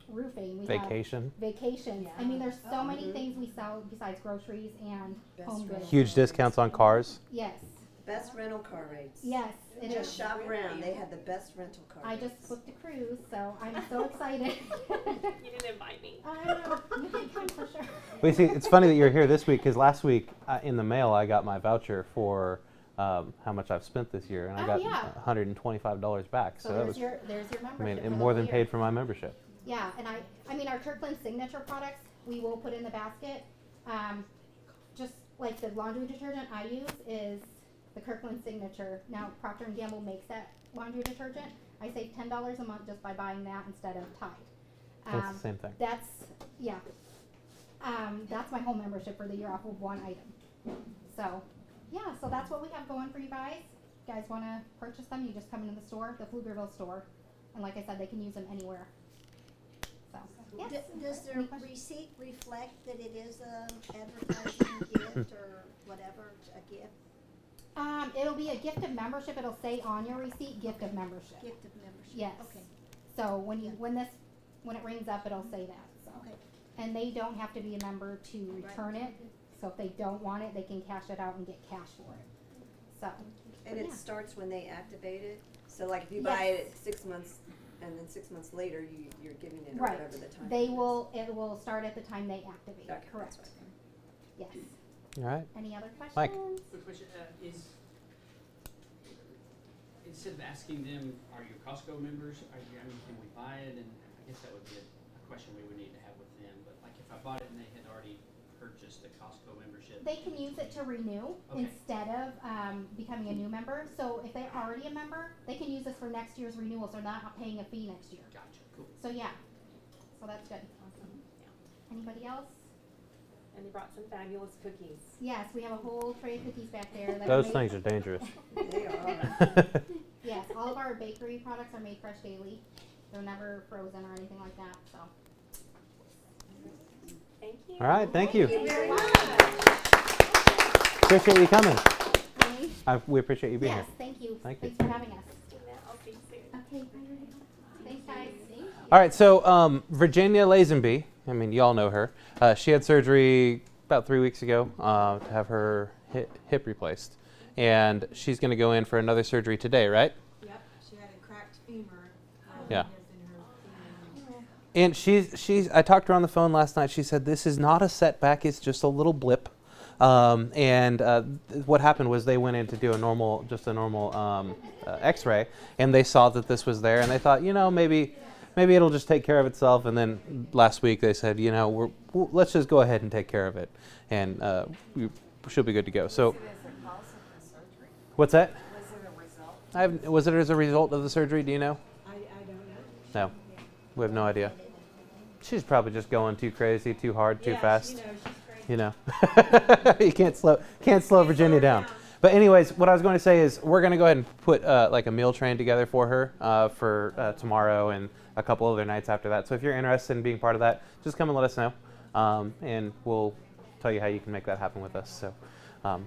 Speaker 2: roofing, we
Speaker 1: Vacation.
Speaker 2: have vacations. I mean, there's so
Speaker 5: Oh,
Speaker 2: many things we sell besides groceries and
Speaker 5: Best
Speaker 2: home
Speaker 5: rental
Speaker 2: goods.
Speaker 1: Huge discounts on cars.
Speaker 2: Yes,
Speaker 5: Best rental car rates.
Speaker 2: yes, it
Speaker 5: Just
Speaker 2: is.
Speaker 5: shop around, they had the best rental car
Speaker 2: I
Speaker 5: rates.
Speaker 2: just booked a cruise, so I'm so excited.
Speaker 4: You didn't invite me.
Speaker 2: I know, you can come for sure.
Speaker 1: Well, you see, it's funny that you're here this week because last week in the mail I got my voucher for how much I've spent this year, and I
Speaker 2: Oh,
Speaker 1: got
Speaker 2: yeah.
Speaker 1: $125 back.
Speaker 2: So
Speaker 1: that
Speaker 2: there's
Speaker 1: was,
Speaker 2: your membership.
Speaker 1: I mean,
Speaker 2: for
Speaker 1: it
Speaker 2: the
Speaker 1: more
Speaker 2: whole
Speaker 1: than
Speaker 2: year.
Speaker 1: paid for my membership.
Speaker 2: Yeah, and I mean our Kirkland signature products we will put in the basket. Just like the laundry detergent I use is the Kirkland signature. Now Procter & Gamble makes that laundry detergent. I save $10 a month just by buying that instead of Tide.
Speaker 1: That's the same thing.
Speaker 2: That's that's my whole membership for the year off of one item. So yeah, so that's what we have going for you guys. If you guys want to purchase them, you just come into the store, the Pflugerville store, and like I said, they can use them anywhere. So yes.
Speaker 11: Does the
Speaker 2: Any questions?
Speaker 11: receipt reflect that it is a advertising gift or whatever, a gift,
Speaker 2: It'll be a gift of membership. It'll say on your receipt, gift of membership.
Speaker 11: gift of membership?
Speaker 2: Yes.
Speaker 11: Okay,
Speaker 2: So when it rings up, it'll say that. So.
Speaker 11: okay.
Speaker 2: And they don't have to be a member to return it. So if they don't want it, they can cash it out and get cash for it. So.
Speaker 5: And it
Speaker 2: Yeah.
Speaker 5: starts when they activate it, so like if you buy it at 6 months, and then 6 months later, you're giving it or
Speaker 2: Right.
Speaker 5: whatever the time.
Speaker 2: It will start at the time they activate it.
Speaker 5: Okay, that's
Speaker 2: Correct.
Speaker 5: right.
Speaker 2: Yes.
Speaker 1: All right.
Speaker 2: Any other questions?
Speaker 1: Mike.
Speaker 6: Quick question, instead of asking them, are you Costco members, can we buy it, and I guess that would be a question we would need to have with them, but like if I bought it and they had already purchased a Costco membership.
Speaker 2: They can use it to renew
Speaker 6: Okay.
Speaker 2: instead of becoming a new member. So if they're already a member, they can use this for next year's renewal, so they're not paying a fee next year.
Speaker 6: Gotcha, cool.
Speaker 2: So yeah, so that's good.
Speaker 4: Awesome.
Speaker 2: Anybody else?
Speaker 4: And they brought some fabulous cookies.
Speaker 2: Yes, we have a whole tray of cookies back there. That
Speaker 1: Those
Speaker 2: are
Speaker 1: things
Speaker 2: made,
Speaker 1: are dangerous.
Speaker 5: They are.
Speaker 2: Yes, all of our bakery products are made fresh daily. They're never frozen or anything like that. So.
Speaker 4: Thank you.
Speaker 1: All right. Thank you.
Speaker 2: Thank you very much.
Speaker 1: Appreciate you coming.
Speaker 2: Really?
Speaker 1: We appreciate you being
Speaker 2: Yes,
Speaker 1: here.
Speaker 2: thank you.
Speaker 1: Thank you.
Speaker 2: Thanks for having us.
Speaker 4: I'll see you soon.
Speaker 2: Okay, thanks guys.
Speaker 1: All right, so Virginia Lazenby, I mean, you all know her. She had surgery about 3 weeks ago to have her hip replaced. And she's going to go in for another surgery today, right?
Speaker 8: Yep, she had a cracked femur.
Speaker 1: Yeah.
Speaker 8: In her femur.
Speaker 1: And she's. I talked to her on the phone last night. She said, this is not a setback, it's just a little blip. What happened was they went in to do a normal x-ray, and they saw that this was there, and they thought, maybe it'll just take care of itself. And then last week they said, let's just go ahead and take care of it, and we should be good to go. So, what's that? Was it as a result of the surgery? Do you know?
Speaker 8: I don't know.
Speaker 1: No, we have no idea. She's probably just going too crazy, too hard, too fast.
Speaker 8: She's crazy.
Speaker 1: You can't slow Virginia down. But anyways, what I was going to say is we're going to go ahead and put like a meal train together for her for tomorrow and a couple other nights after that. So if you're interested in being part of that, just come and let us know, and we'll tell you how you can make that happen with us. So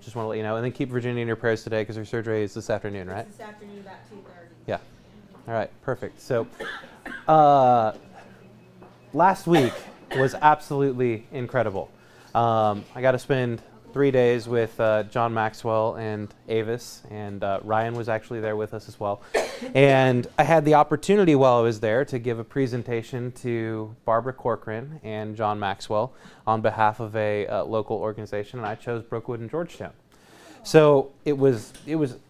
Speaker 1: just want to let you know, and then keep Virginia in your prayers today because her surgery is this afternoon, right?
Speaker 8: This afternoon about 2:30.
Speaker 1: Yeah. All right. Perfect. So last week was absolutely incredible. I got to spend 3 days with John Maxwell and Avis, and Ryan was actually there with us as well. And I had the opportunity while I was there to give a presentation to Barbara Corcoran and John Maxwell on behalf of a local organization, and I chose Brookwood and Georgetown. So it was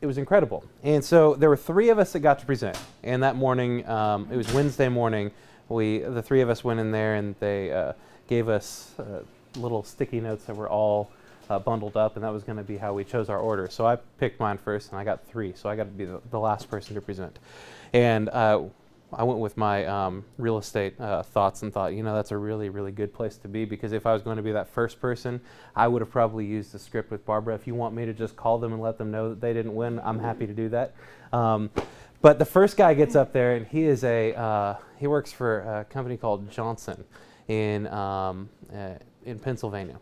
Speaker 1: incredible. And so there were 3 of us that got to present. And that morning, it was Wednesday morning, the 3 of us went in there and they gave us little sticky notes that were all bundled up, and that was going to be how we chose our order. So I picked mine first, and I got 3, so I got to be the last person to present. And I went with my real estate thoughts and thought, you know, that's a really, really good place to be, because if I was going to be that first person, I would have probably used the script with Barbara. If you want me to just call them and let them know that they didn't win, I'm happy to do that. But the first guy gets up there, and he is he works for a company called Johnson in Pennsylvania.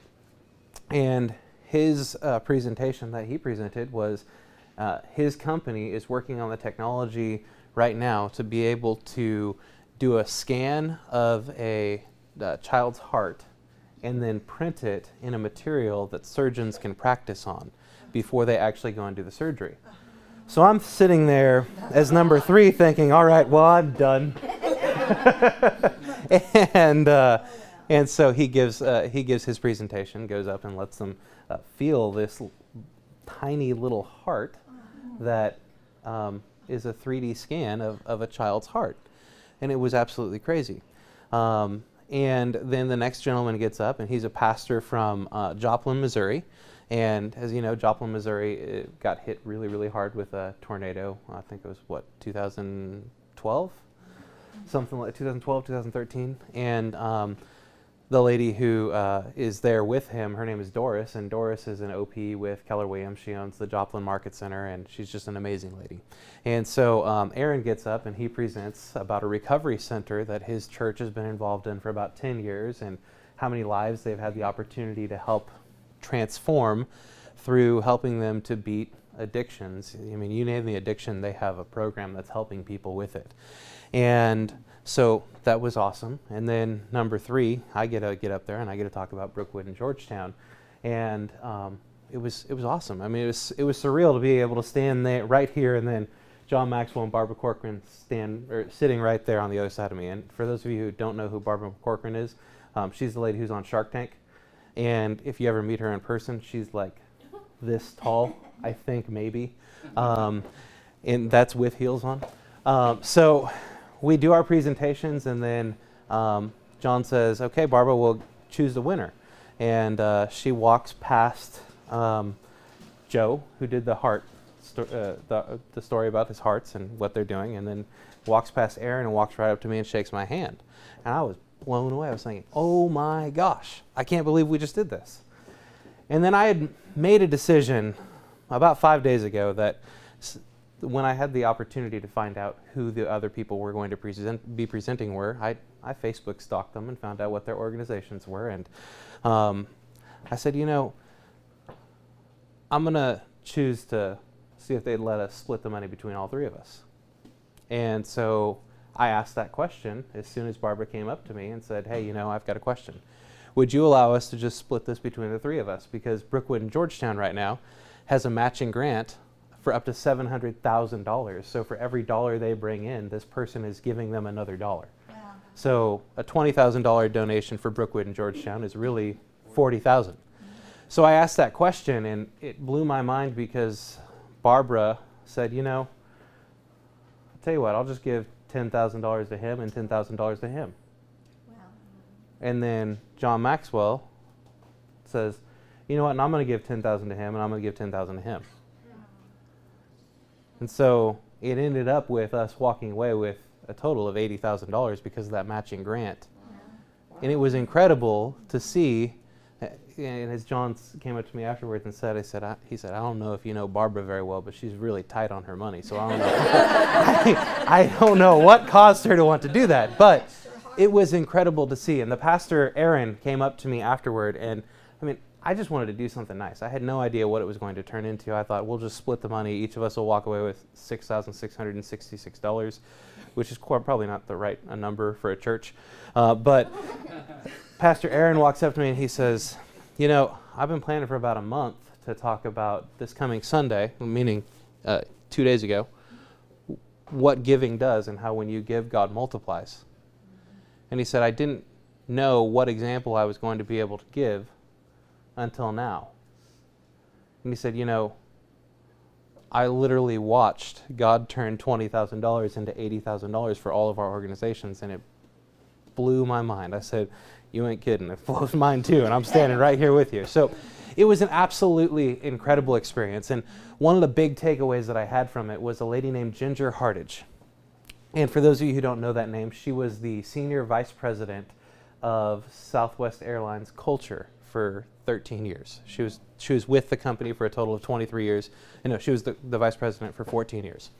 Speaker 1: And his presentation that he presented was his company is working on the technology right now to be able to do a scan of a child's heart and then print it in a material that surgeons can practice on before they actually go and do the surgery. So I'm sitting there as number 3 thinking, all right, well, I'm done. And so he gives his presentation, goes up and lets them feel this tiny little heart that is a 3D scan of a child's heart. And it was absolutely crazy. And then the next gentleman gets up, and he's a pastor from Joplin, Missouri. And as you know, Joplin, Missouri got hit really, really hard with a tornado. I think it was, 2012? Something like 2012, 2013. And the lady who is there with him, her name is Doris, and Doris is an OP with Keller Williams. She owns the Joplin Market Center, and she's just an amazing lady. And so Aaron gets up, and he presents about a recovery center that his church has been involved in for about 10 years, and how many lives they've had the opportunity to help transform through helping them to beat addictions. I mean, you name the addiction, they have a program that's helping people with it. And so that was awesome. And then number 3, I get up there and I get to talk about Brookwood and Georgetown, and it was awesome. I mean, it was surreal to be able to stand there right here, and then John Maxwell and Barbara Corcoran sitting right there on the other side of me. And for those of you who don't know who Barbara Corcoran is, she's the lady who's on Shark Tank. And if you ever meet her in person, she's like this tall, I think, maybe. And that's with heels on. So we do our presentations, and then John says, okay, Barbara, we'll choose the winner. And she walks past Joe, who did the heart, the story about his hearts and what they're doing, and then walks past Aaron and walks right up to me and shakes my hand. And I was blown away. I was thinking, oh my gosh, I can't believe we just did this. And then I had made a decision about 5 days ago that when I had the opportunity to find out who the other people were going to be presenting were, I Facebook stalked them and found out what their organizations were. And I said, you know, I'm going to choose to see if they'd let us split the money between all 3 of us. And so I asked that question as soon as Barbara came up to me and said, hey, you know, I've got a question. Would you allow us to just split this between the 3 of us? Because Brookwood and Georgetown right now has a matching grant for up to $700,000. So for every dollar they bring in, this person is giving them another dollar. Wow. So a $20,000 donation for Brookwood and Georgetown is really $40,000. So I asked that question, and it blew my mind because Barbara said, you know, I'll tell you what, I'll just give $10,000 to him and $10,000 to him. Wow. And then John Maxwell says, you know what, and I'm going to give $10,000 to him, and I'm going to give $10,000 to him. And so it ended up with us walking away with a total of $80,000 because of that matching grant. Wow. And it was incredible to see. And as John came up to me afterwards and said, he said, I don't know if you know Barbara very well, but she's really tight on her money. So I don't know. I don't know what caused her to want to do that, but it was incredible to see. And the pastor, Aaron, came up to me afterward, and I mean, I just wanted to do something nice. I had no idea what it was going to turn into. I thought, we'll just split the money. Each of us will walk away with $6,666, which is probably not the right number for a church. But Pastor Aaron walks up to me and he says, you know, I've been planning for about a month to talk about this coming Sunday, meaning 2 days ago, what giving does and how when you give, God multiplies. And he said, I didn't know what example I was going to be able to give until now. And he said, you know, I literally watched God turn $20,000 into $80,000 for all of our organizations, and it blew my mind. I said, you ain't kidding. It blows mine too, and I'm standing right here with you. So it was an absolutely incredible experience. And one of the big takeaways that I had from it was a lady named Ginger Hardage. And for those of you who don't know that name, she was the senior vice president of Southwest Airlines culture for 13 years. She was with the company for a total of 23 years. No, she was the vice president for 14 years.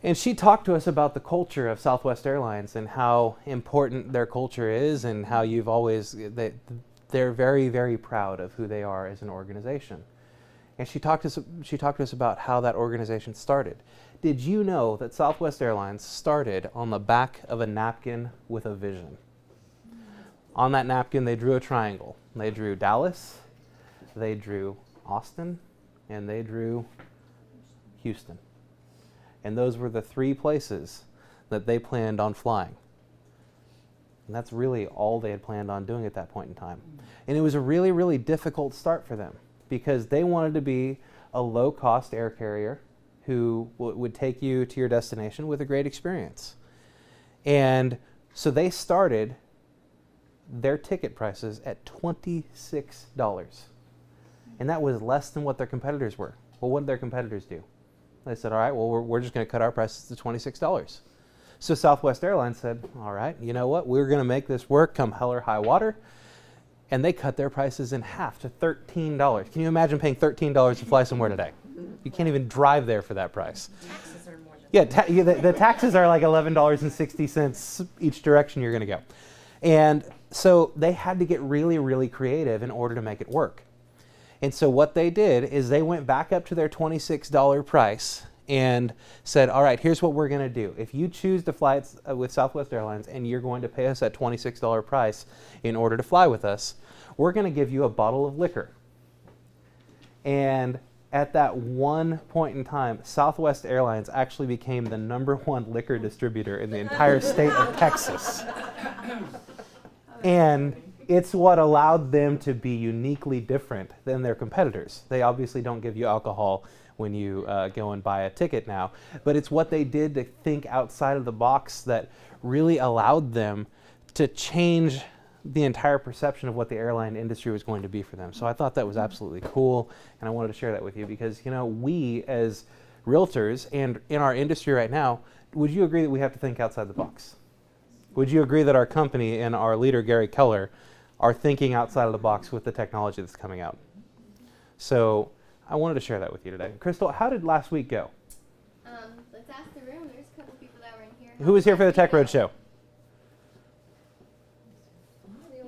Speaker 1: And she talked to us about the culture of Southwest Airlines and how important their culture is, and how you've always, they're very, very proud of who they are as an organization. And she talked to us about how that organization started. Did you know that Southwest Airlines started on the back of a napkin with a vision? On that napkin, they drew a triangle. They drew Dallas, they drew Austin, and they drew Houston. And those were the 3 places that they planned on flying. And that's really all they had planned on doing at that point in time. And it was a really, really difficult start for them, because they wanted to be a low-cost air carrier who would take you to your destination with a great experience. And so they started their ticket prices at $26. And that was less than what their competitors were. Well, what did their competitors do? They said, all right, well, we're just going to cut our prices to $26. So Southwest Airlines said, all right, you know what? We're going to make this work come hell or high water. And they cut their prices in half to $13. Can you imagine paying $13 to fly somewhere today? You can't even drive there for that price.
Speaker 5: Taxes are more than
Speaker 1: Yeah, the taxes are like $11.60 each direction you're going to go. And so they had to get really, really creative in order to make it work. And so what they did is they went back up to their $26 price and said, all right, here's what we're going to do. If you choose to fly with Southwest Airlines and you're going to pay us that $26 price in order to fly with us, we're going to give you a bottle of liquor. And at that one point in time, Southwest Airlines actually became the #1 liquor distributor in the entire state of Texas. And it's what allowed them to be uniquely different than their competitors. They obviously don't give you alcohol when you go and buy a ticket now, but it's what they did to think outside of the box that really allowed them to change the entire perception of what the airline industry was going to be for them. So I thought that was absolutely cool, and I wanted to share that with you because, you know, we as realtors and in our industry right now, would you agree that we have to think outside the box? Would you agree that our company and our leader, Gary Keller, are thinking outside of the box with the technology that's coming out? So I wanted to share that with you today. Crystal, how did last week go?
Speaker 12: Let's ask the room. There's a couple people that were in here.
Speaker 1: Who was here for the Tech Road Show?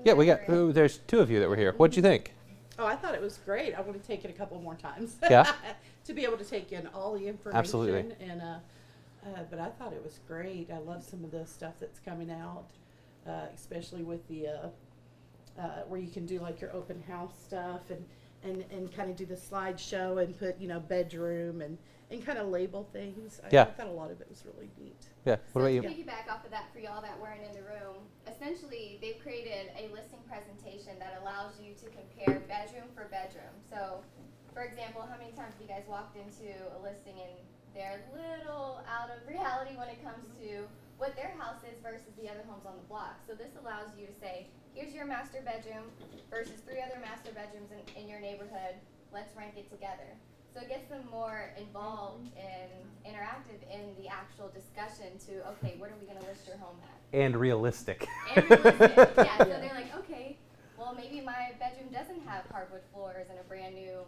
Speaker 1: Yeah, we got. There's 2 of you that were here. What'd you think?
Speaker 13: Oh, I thought it was great. I want to take it a couple more times.
Speaker 1: Yeah.
Speaker 13: To be able to take in all the information.
Speaker 1: Absolutely.
Speaker 13: And but I thought it was great. I love some of the stuff that's coming out, especially with the where you can do like your open house stuff and kind of do the slideshow and put, you know, bedroom and kind of label things.
Speaker 1: Yeah.
Speaker 13: I thought a lot of it was really neat.
Speaker 1: Yeah. What about you?
Speaker 12: To piggyback off of that for y'all that weren't in the room, essentially they've created a listing presentation that allows you to compare bedroom for bedroom. So, for example, how many times have you guys walked into a listing and they're a little out of reality when it comes to what their house is versus the other homes on the block? So this allows you to say, here's your master bedroom versus 3 other master bedrooms in your neighborhood. Let's rank it together. So it gets them more involved and interactive in the actual discussion to, okay, what are we going to list your home at?
Speaker 1: And realistic.
Speaker 12: And realistic, yeah. So they're like, okay, well, maybe my bedroom doesn't have hardwood floors and a brand new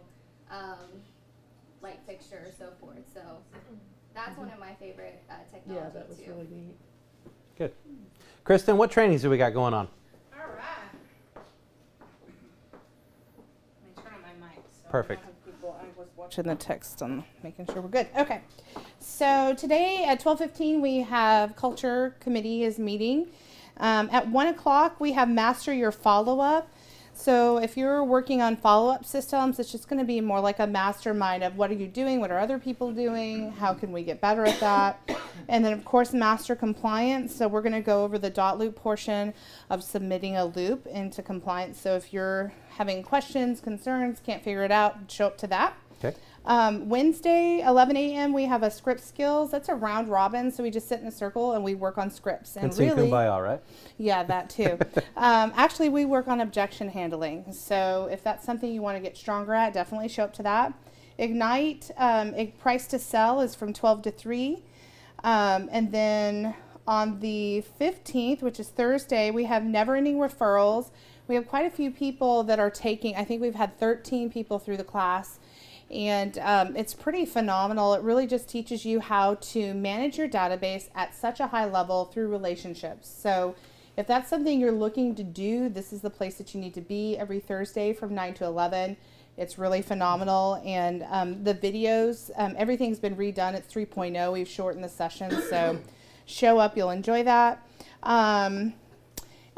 Speaker 12: light fixture or so forth. So that's one of my favorite technology,
Speaker 13: Yeah, that was really neat.
Speaker 1: Good. Kristen, what trainings do we got going on?
Speaker 9: All right. Let me turn on my mic. So
Speaker 1: Perfect.
Speaker 9: I was watching the text on making sure we're good. Okay. So today at 12:15 we have Culture Committee is meeting. At 1 o'clock we have Master Your Follow-Up. So if you're working on follow-up systems, it's just going to be more like a mastermind of what are you doing, what are other people doing, how can we get better at that. And then of course master compliance. So we're going to go over the dot loop portion of submitting a loop into compliance. So if you're having questions, concerns, can't figure it out, show up to that.
Speaker 1: Okay.
Speaker 9: Wednesday, 11 a.m. we have a script skills. That's a round robin, so we just sit in a circle and we work on scripts.
Speaker 1: And sing Kumbaya, right?
Speaker 9: Yeah, that too. Actually, we work on objection handling. So if that's something you want to get stronger at, definitely show up to that. Ignite, price to sell is from 12 to 3. And then on the 15th, which is Thursday, we have never ending referrals. We have quite a few people that are taking, I think we've had 13 people through the class. And it's pretty phenomenal. It really just teaches you how to manage your database at such a high level through relationships. So if that's something you're looking to do, this is the place that you need to be every Thursday from 9 to 11. It's really phenomenal. And the videos, everything's been redone. It's 3.0. We've shortened the sessions. So show up. You'll enjoy that. And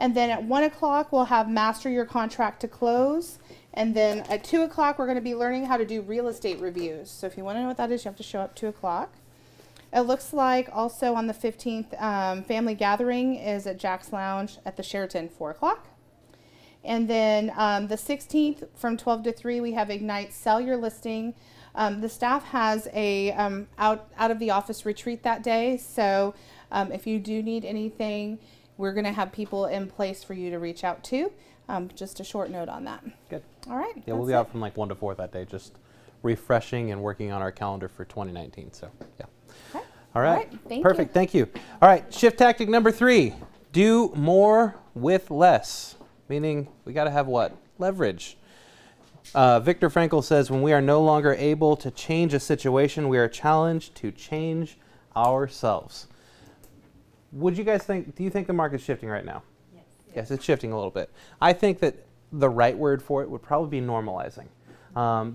Speaker 9: then at 1 o'clock, we'll have Master Your Contract to Close. And then at 2 o'clock, we're going to be learning how to do real estate reviews. So if you want to know what that is, you have to show up 2 o'clock. It looks like also on the 15th, family gathering is at Jack's Lounge at the Sheraton, 4 o'clock. And then the 16th from 12 to 3, we have Ignite Sell Your Listing. The staff has a out of the office retreat that day. So if you do need anything, we're going to have people in place for you to reach out to. Just a short note on that.
Speaker 1: Good.
Speaker 9: All right.
Speaker 1: Yeah, we'll be out from like 1 to 4 that day, just refreshing and working on our calendar for 2019. So, yeah.
Speaker 9: Okay.
Speaker 1: All right.
Speaker 9: Perfect.
Speaker 1: Thank you. All right. Shift tactic number 3. Do more with less. Meaning we got to have what? Leverage. Viktor Frankl says, when we are no longer able to change a situation, we are challenged to change ourselves. Would you guys think, do you think the market's shifting right now? Yes, it's shifting a little bit. I think that the right word for it would probably be normalizing,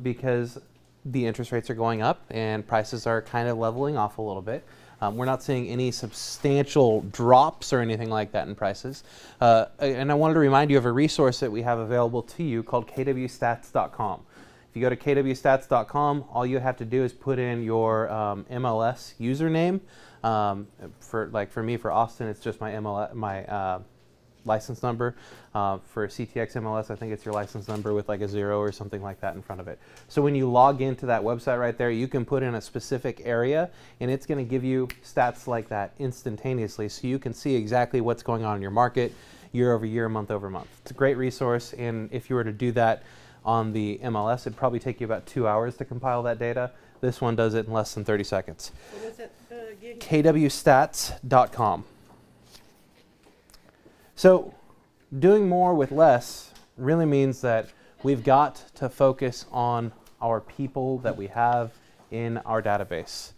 Speaker 1: because the interest rates are going up and prices are kind of leveling off a little bit. We're not seeing any substantial drops or anything like that in prices. And I wanted to remind you of a resource that we have available to you called kwstats.com. If you go to kwstats.com, all you have to do is put in your MLS username. For me, for Austin, it's just my MLS, license number. For CTX MLS, I think it's your license number with like a 0 or something like that in front of it. So when you log into that website right there, you can put in a specific area and it's going to give you stats like that instantaneously, so you can see exactly what's going on in your market year over year, month over month. It's a great resource, and if you were to do that on the MLS, it'd probably take you about 2 hours to compile that data. This one does it in less than 30 seconds.
Speaker 13: What is it again?
Speaker 1: kwstats.com. So doing more with less really means that we've got to focus on our people that we have in our database.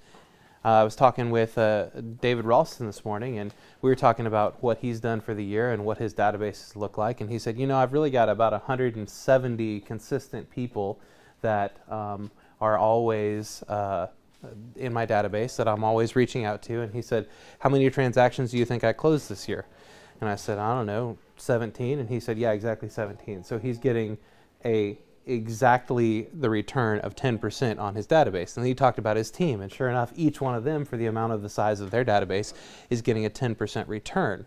Speaker 1: I was talking with David Ralston this morning, and we were talking about what he's done for the year and what his databases look like. And he said, you know, I've really got about 170 consistent people that are always in my database that I'm always reaching out to. And he said, how many transactions do you think I closed this year? And I said, I don't know, 17. And he said, yeah, exactly 17. So he's getting exactly the return of 10% on his database. And then he talked about his team. And sure enough, each one of them, for the amount of the size of their database, is getting a 10% return.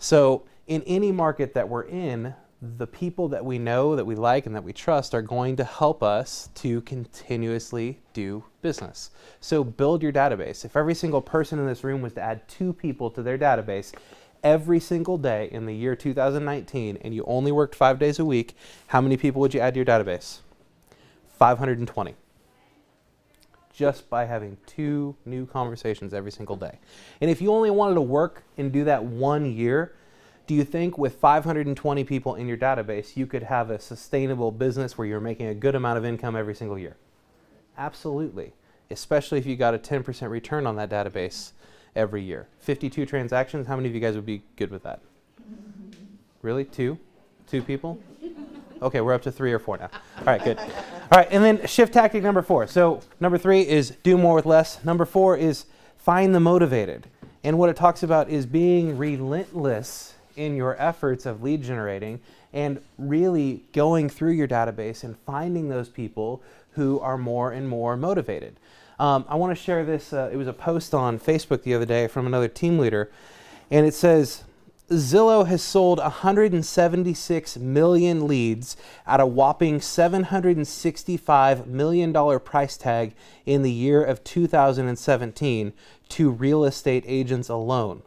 Speaker 1: So in any market that we're in, the people that we know, that we like, and that we trust are going to help us to continuously do business. So build your database. If every single person in this room was to add 2 people to their database every single day in the year 2019, and you only worked 5 days a week, how many people would you add to your database? 520. Just by having 2 new conversations every single day. And if you only wanted to work and do that 1 year, do you think with 520 people in your database, you could have a sustainable business where you're making a good amount of income every single year? Absolutely. Especially if you got a 10% return on that database every year. 52 transactions, how many of you guys would be good with that? Really? 2? 2 people? Okay, we're up to 3 or 4 now. All right, good. All right, and then shift tactic number 4. So number 3 is do more with less. Number 4 is find the motivated. And what it talks about is being relentless in your efforts of lead generating and really going through your database and finding those people who are more and more motivated. I want to share this. It was a post on Facebook the other day from another team leader, and it says, Zillow has sold 176 million leads at a whopping $765 million price tag in the year of 2017 to real estate agents alone.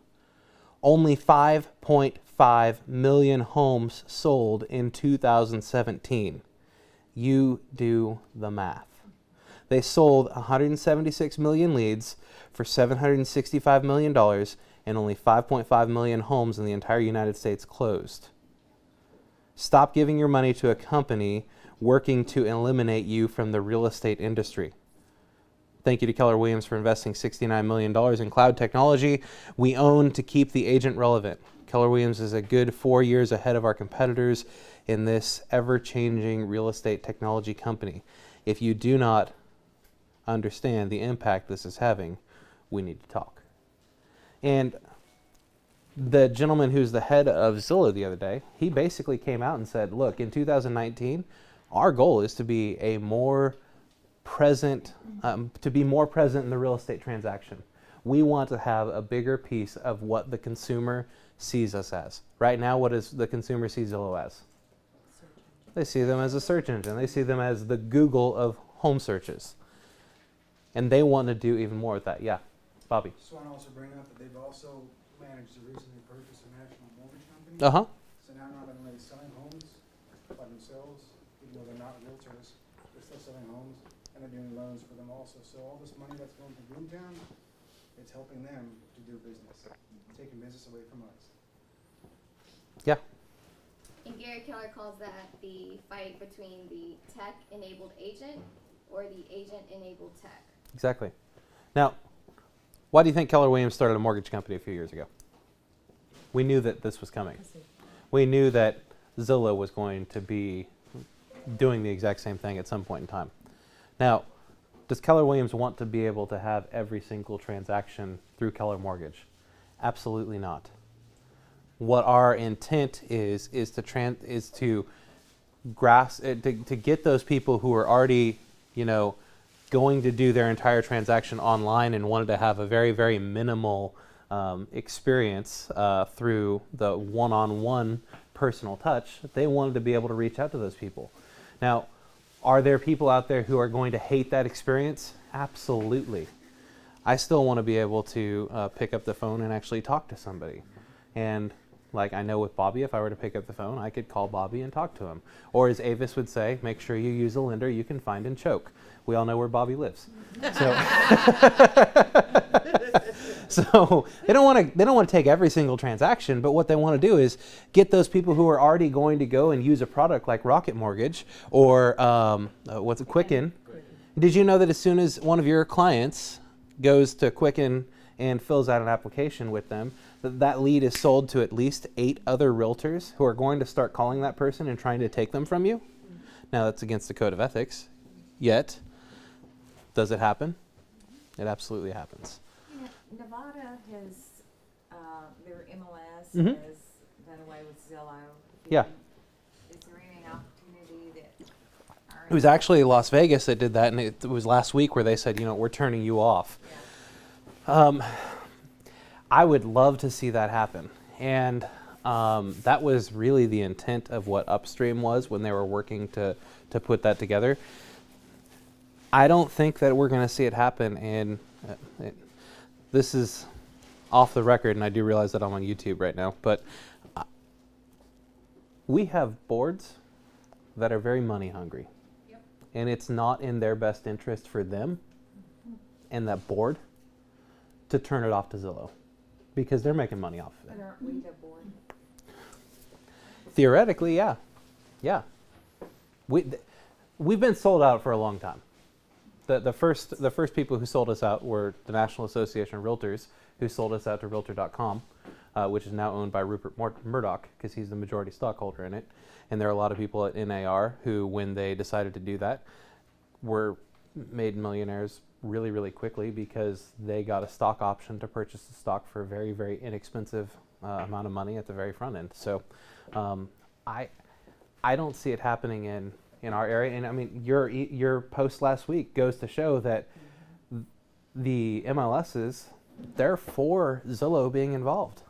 Speaker 1: Only 5.5 million homes sold in 2017. You do the math. They sold 176 million leads for $765 million, and only 5.5 million homes in the entire United States closed. Stop giving your money to a company working to eliminate you from the real estate industry. Thank you to Keller Williams for investing $69 million in cloud technology we own to keep the agent relevant. Keller Williams is a good 4 years ahead of our competitors in this ever-changing real estate technology company. If you do not understand the impact this is having, we need to talk. And the gentleman who's the head of Zillow the other day, he basically came out and said, look, in 2019, our goal is to be a more present, in the real estate transaction. We want to have a bigger piece of what the consumer sees us as. Right now, what does the consumer see Zillow as? They see them as a search engine. They see them as the Google of home searches. And they want to do even more with that. Yeah, Bobby.
Speaker 14: Just want to also bring up that they've also managed to recently purchase a national mortgage company.
Speaker 1: Uh-huh.
Speaker 14: So now not only selling homes by themselves, even though they're not realtors, they're still selling homes, and they're doing loans for them also. So all this money that's going to Boomtown, it's helping them to do business, taking business away from us.
Speaker 1: Yeah.
Speaker 12: And Gary Keller calls that the fight between the tech-enabled agent or the agent-enabled tech.
Speaker 1: Exactly. Now, why do you think Keller Williams started a mortgage company a few years ago? We knew that this was coming. We knew that Zillow was going to be doing the exact same thing at some point in time. Now, does Keller Williams want to be able to have every single transaction through Keller Mortgage? Absolutely not. What our intent is to grasp to get those people who are already, going to do their entire transaction online and wanted to have a very, very minimal experience through the one-on-one personal touch. They wanted to be able to reach out to those people. Now, are there people out there who are going to hate that experience? Absolutely. I still want to be able to pick up the phone and actually talk to somebody. And like I know with Bobby, if I were to pick up the phone, I could call Bobby and talk to him. Or as Avis would say, make sure you use a lender you can find and choke. We all know where Bobby lives. So they don't want to take every single transaction, but what they want to do is get those people who are already going to go and use a product like Rocket Mortgage or Quicken. Did you know that as soon as one of your clients goes to Quicken and fills out an application with them, that lead is sold to at least 8 other realtors who are going to start calling that person and trying to take them from you? Now, that's against the code of ethics. Yet, does it happen? It absolutely happens.
Speaker 5: Nevada has, their MLS
Speaker 1: Mhm.
Speaker 5: has done away with Zillow.
Speaker 1: Yeah.
Speaker 5: Is there any opportunity that
Speaker 1: It was actually Las Vegas that did that, and it was last week where they said, we're turning you off. I would love to see that happen. And that was really the intent of what Upstream was when they were working to put that together. I don't think that we're going to see it happen. And this is off the record, and I do realize that I'm on YouTube right now. But we have boards that are very money hungry. Yep. And it's not in their best interest for them and that board to turn it off to Zillow, because they're making money off of it.
Speaker 5: But aren't we the board?
Speaker 1: Theoretically, yeah. Yeah. We've been sold out for a long time. The first people who sold us out were the National Association of Realtors, who sold us out to Realtor.com, which is now owned by Rupert Murdoch, because he's the majority stockholder in it. And there are a lot of people at NAR who, when they decided to do that, were made millionaires really, really quickly because they got a stock option to purchase the stock for a very, very inexpensive amount of money at the very front end. So I don't see it happening in our area. And I mean, your post last week goes to show that the MLSs, they're for Zillow being involved.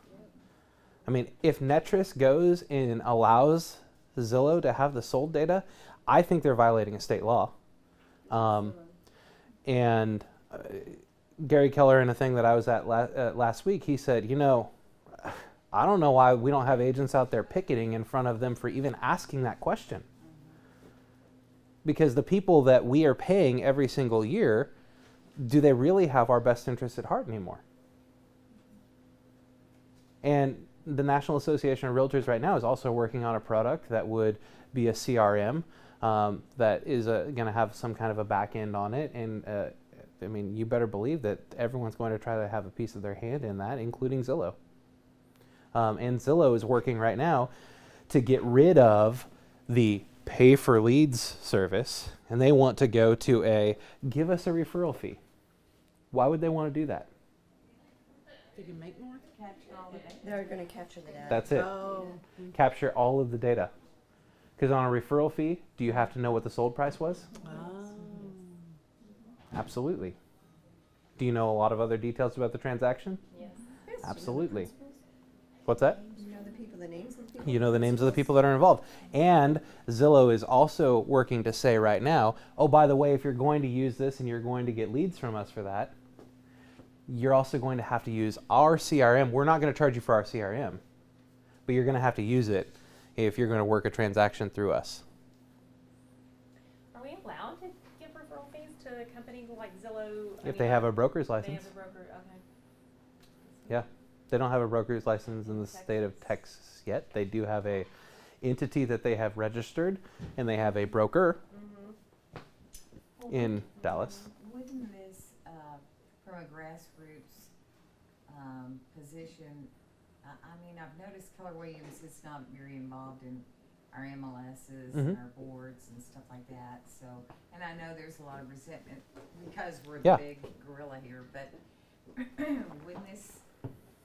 Speaker 1: I mean, if Netris goes and allows Zillow to have the sold data, I think they're violating a state law. And Gary Keller, in a thing that I was at last week, he said, you know, I don't know why we don't have agents out there picketing in front of them for even asking that question. Because the people that we are paying every single year, do they really have our best interests at heart anymore? And the National Association of Realtors right now is also working on a product that would be a CRM that is going to have some kind of a back end on it. And I mean, you better believe that everyone's going to try to have a piece of their hand in that, including Zillow. And Zillow is working right now to get rid of the pay for leads service, and they want to go to a give us a referral fee. Why would they want to do that?
Speaker 13: They can make more.
Speaker 5: Capture all the data.
Speaker 11: They're gonna capture the data.
Speaker 1: That's it.
Speaker 13: Oh.
Speaker 1: Capture all of the data. Because on a referral fee, do you have to know what the sold price was? Absolutely. Do you know a lot of other details about the transaction?
Speaker 12: Yes.
Speaker 1: Absolutely. What's that?
Speaker 11: You know the people, the names of the people.
Speaker 1: You know the names of the people that are involved. And Zillow is also working to say right now, oh, by the way, if you're going to use this and you're going to get leads from us for that, you're also going to have to use our CRM. We're not going to charge you for our CRM, but you're going to have to use it if you're going to work a transaction through us.
Speaker 4: Are we allowed to give referral fees to a company like Zillow?
Speaker 1: If they have a broker's
Speaker 4: They
Speaker 1: license.
Speaker 4: have a broker, okay.
Speaker 1: Yeah. They don't have a broker's license in the state of Texas yet. They do have a entity that they have registered, and they have a broker in Dallas.
Speaker 5: Wouldn't this, from a grassroots position, I mean, I've noticed Keller Williams is not very involved in our MLSs and our boards and stuff like that. So, and I know there's a lot of resentment because we're the big gorilla here, but wouldn't this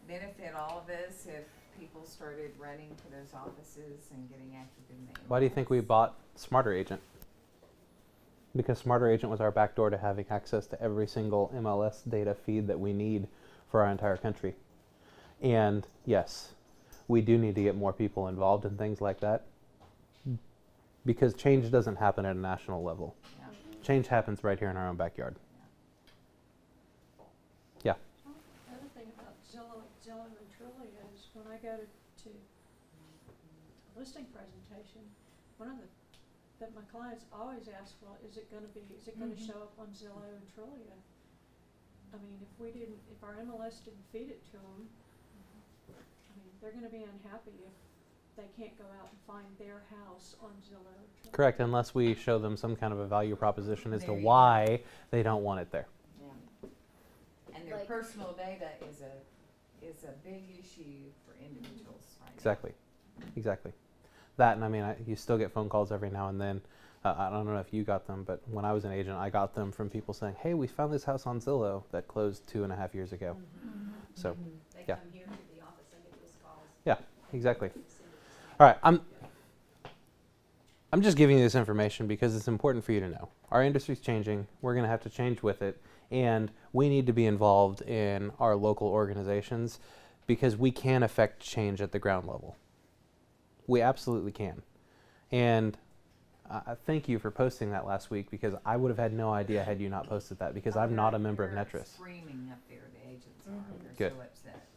Speaker 5: benefit all of us if people started running to those offices and getting active in the MLS?
Speaker 1: Why do you think we bought Smarter Agent? Because Smarter Agent was our backdoor to having access to every single MLS data feed that we need for our entire country. And yes, we do need to get more people involved in things like that, because change doesn't happen at a national level.
Speaker 5: Yeah.
Speaker 1: Change happens right here in our own backyard. Yeah.
Speaker 10: The other thing about Zillow and Trulia is when I go to listing presentation, one of the that my clients always ask, well, is it going to show up on Zillow and Trulia? I mean, if our MLS didn't feed it to them, I mean, they're going to be unhappy if they can't go out and find their house on Zillow or Trulia.
Speaker 1: Correct, unless we show them some kind of a value proposition as to why they don't want it there.
Speaker 5: Yeah. And their personal data is a big issue for individuals right
Speaker 1: Exactly. Exactly. That, and I mean, you still get phone calls every now and then. I don't know if you got them, but when I was an agent, I got them from people saying, hey, we found this house on Zillow that closed 2.5 years ago. So,
Speaker 7: They
Speaker 1: yeah.
Speaker 7: come here to the office and get those calls.
Speaker 1: Yeah, exactly. All right, I'm just giving you this information because it's important for you to know. Our industry's changing. We're going to have to change with it. And we need to be involved in our local organizations because we can affect change at the ground level. We absolutely can. And thank you for posting that last week, because I would have had no idea had you not posted that, because I'm not a member of Netris.
Speaker 5: Screaming up there, the agents are.
Speaker 1: Good.
Speaker 5: They're so upset.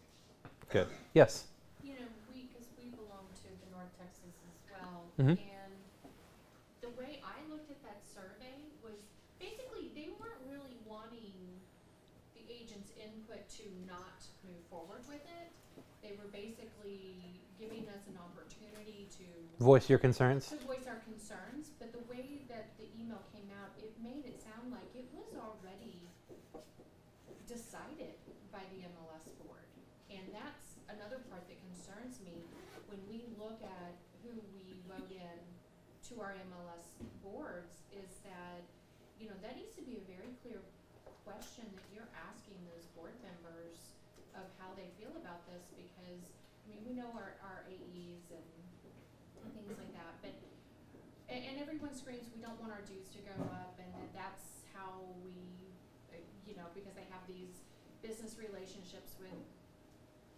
Speaker 1: Good. Yes.
Speaker 7: You know, because we belong to the North Texas as well,
Speaker 1: Mhm.
Speaker 7: and the way I looked at that survey was basically they weren't really wanting the agent's input to not move forward with it. They were basically giving us an opportunity to
Speaker 1: Voice your concerns.
Speaker 7: voice our concerns, but the way that the email came out, it made it sound like it was already decided by the MLS board. And that's another part that concerns me when we look at who we vote in to our MLS boards, is that, you know, that needs to be a very clear question that you're asking those board members of how they feel about this, because, I mean, we know our AEs and things like that, but, and everyone screams, we don't want our dues to go up, and that's how we, you know, because they have these business relationships with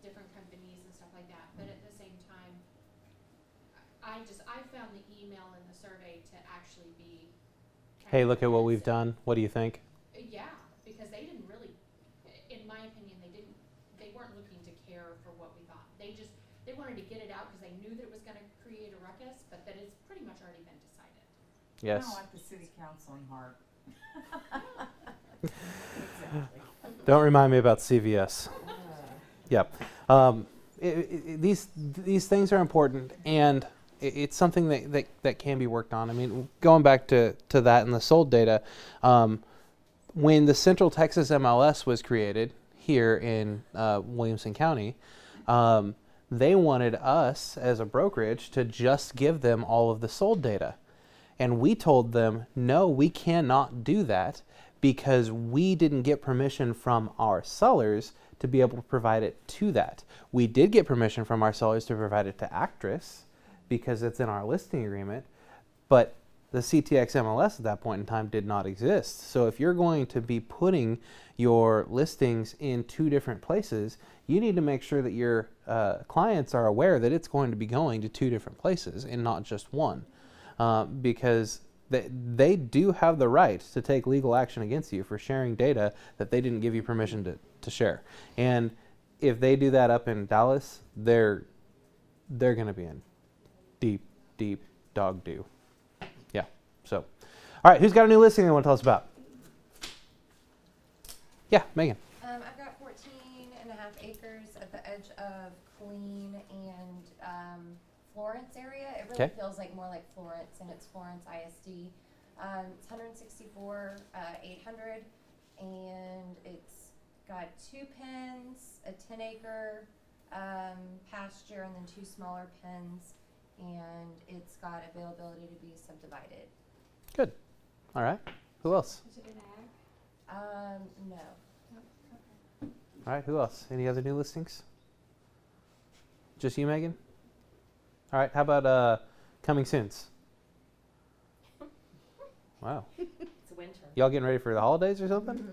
Speaker 7: different companies and stuff like that, but at the same time, I found the email and the survey to actually be
Speaker 1: Hey, look at what we've done. What do you think?
Speaker 7: yeah, because they didn't really, in my opinion, they weren't looking to care for what we thought. They wanted to get it out because they knew that it was gonna create a ruckus, but that it's pretty much already been decided.
Speaker 1: Yes.
Speaker 5: Kind of like the city council in Hart. Exactly.
Speaker 1: Don't remind me about CVS. Yep. These things are important, and it's something that can be worked on. I mean, going back to that and the sold data, when the Central Texas MLS was created here in Williamson County, they wanted us as a brokerage to just give them all of the sold data. And we told them, no, we cannot do that because we didn't get permission from our sellers to be able to provide it to that. We did get permission from our sellers to provide it to Actress because it's in our listing agreement, but the CTX MLS at that point in time did not exist. So if you're going to be putting your listings in two different places, you need to make sure that your clients are aware that it's going to be going to two different places and not just one, because they do have the right to take legal action against you for sharing data that they didn't give you permission to share. And if they do that up in Dallas, they're going to be in deep dog doo. Yeah. So, all right, who's got a new listing they want to tell us about? Yeah, Megan.
Speaker 15: I've got 14 and a half acres at the edge of Killeen and Florence area. It really feels like more like Florence, and it's Florence ISD. It's 164 800, and it's got 2 pens, a 10-acre pasture, and then 2 smaller pens, and it's got availability to be subdivided.
Speaker 1: Good. All right. Who else?
Speaker 10: Is it an ag?
Speaker 15: No.
Speaker 1: All right. Who else? Any other new listings? Just you, Megan? All right. How about coming soons? Wow.
Speaker 4: It's winter.
Speaker 1: Y'all getting ready for the holidays or something?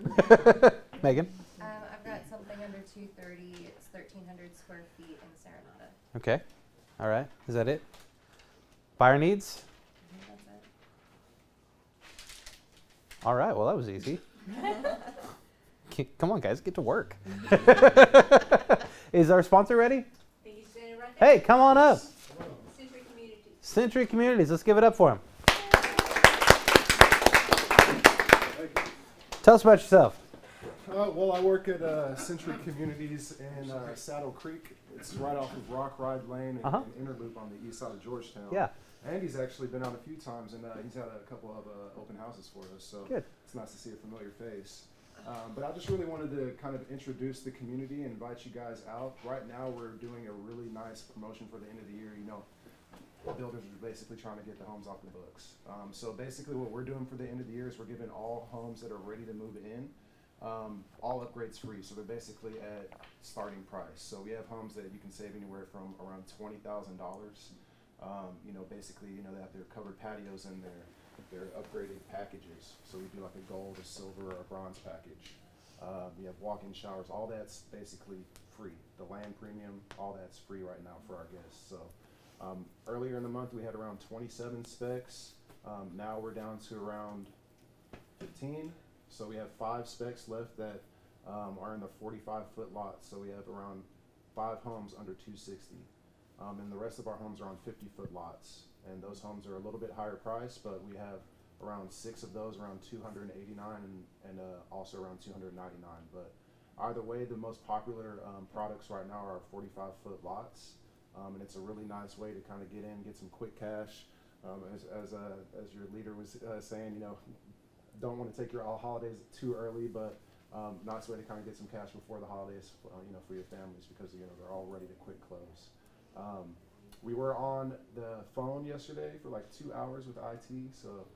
Speaker 1: Megan?
Speaker 15: I've got something under 230. It's 1,300 square feet in Serenata.
Speaker 1: Okay. All right. Is that it? Buyer needs?
Speaker 15: That's it.
Speaker 1: All right. Well, that was easy. Come on, guys. Get to work. Is our sponsor ready?
Speaker 8: He's standing right there.
Speaker 1: Hey, come on up.
Speaker 8: Century Communities.
Speaker 1: Century Communities. Let's give it up for him. Tell us about yourself.
Speaker 14: Well, I work at Century Communities in Saddle Creek. It's right off of Rock Ride Lane and Interloop on the east side of Georgetown.
Speaker 1: Yeah.
Speaker 14: Andy's actually been out a few times, and he's had a couple of open houses for us, so
Speaker 1: Good.
Speaker 14: It's nice to see a familiar face. But I just really wanted to kind of introduce the community and invite you guys out. Right now, we're doing a really nice promotion for the end of the year. You know, builders are basically trying to get the homes off the books. So basically what we're doing for the end of the year is we're giving all homes that are ready to move in all upgrades free. So they're basically at starting price. So we have homes that you can save anywhere from around $20,000. You know, basically, you know, they have their covered patios in their upgraded packages. So we do like a gold, a silver, or a bronze package. We have walk-in showers. All that's basically free. The land premium, all that's free right now for our guests. So earlier in the month we had around 27 specs. Now we're down to around 15. So we have 5 specs left that are in the 45-foot lot. So we have around 5 homes under 260. And the rest of our homes are on 50-foot lots. And those homes are a little bit higher price, but we have around 6 of those around 289 and also around 299. But either way, the most popular products right now are 45-foot lots. And it's a really nice way to kind of get in, get some quick cash. As your leader was saying, you know, don't want to take your holidays too early, but nice way to kind of get some cash before the holidays, you know, for your families, because you know they're all ready to quick close. We were on the phone yesterday for like 2 hours with IT, so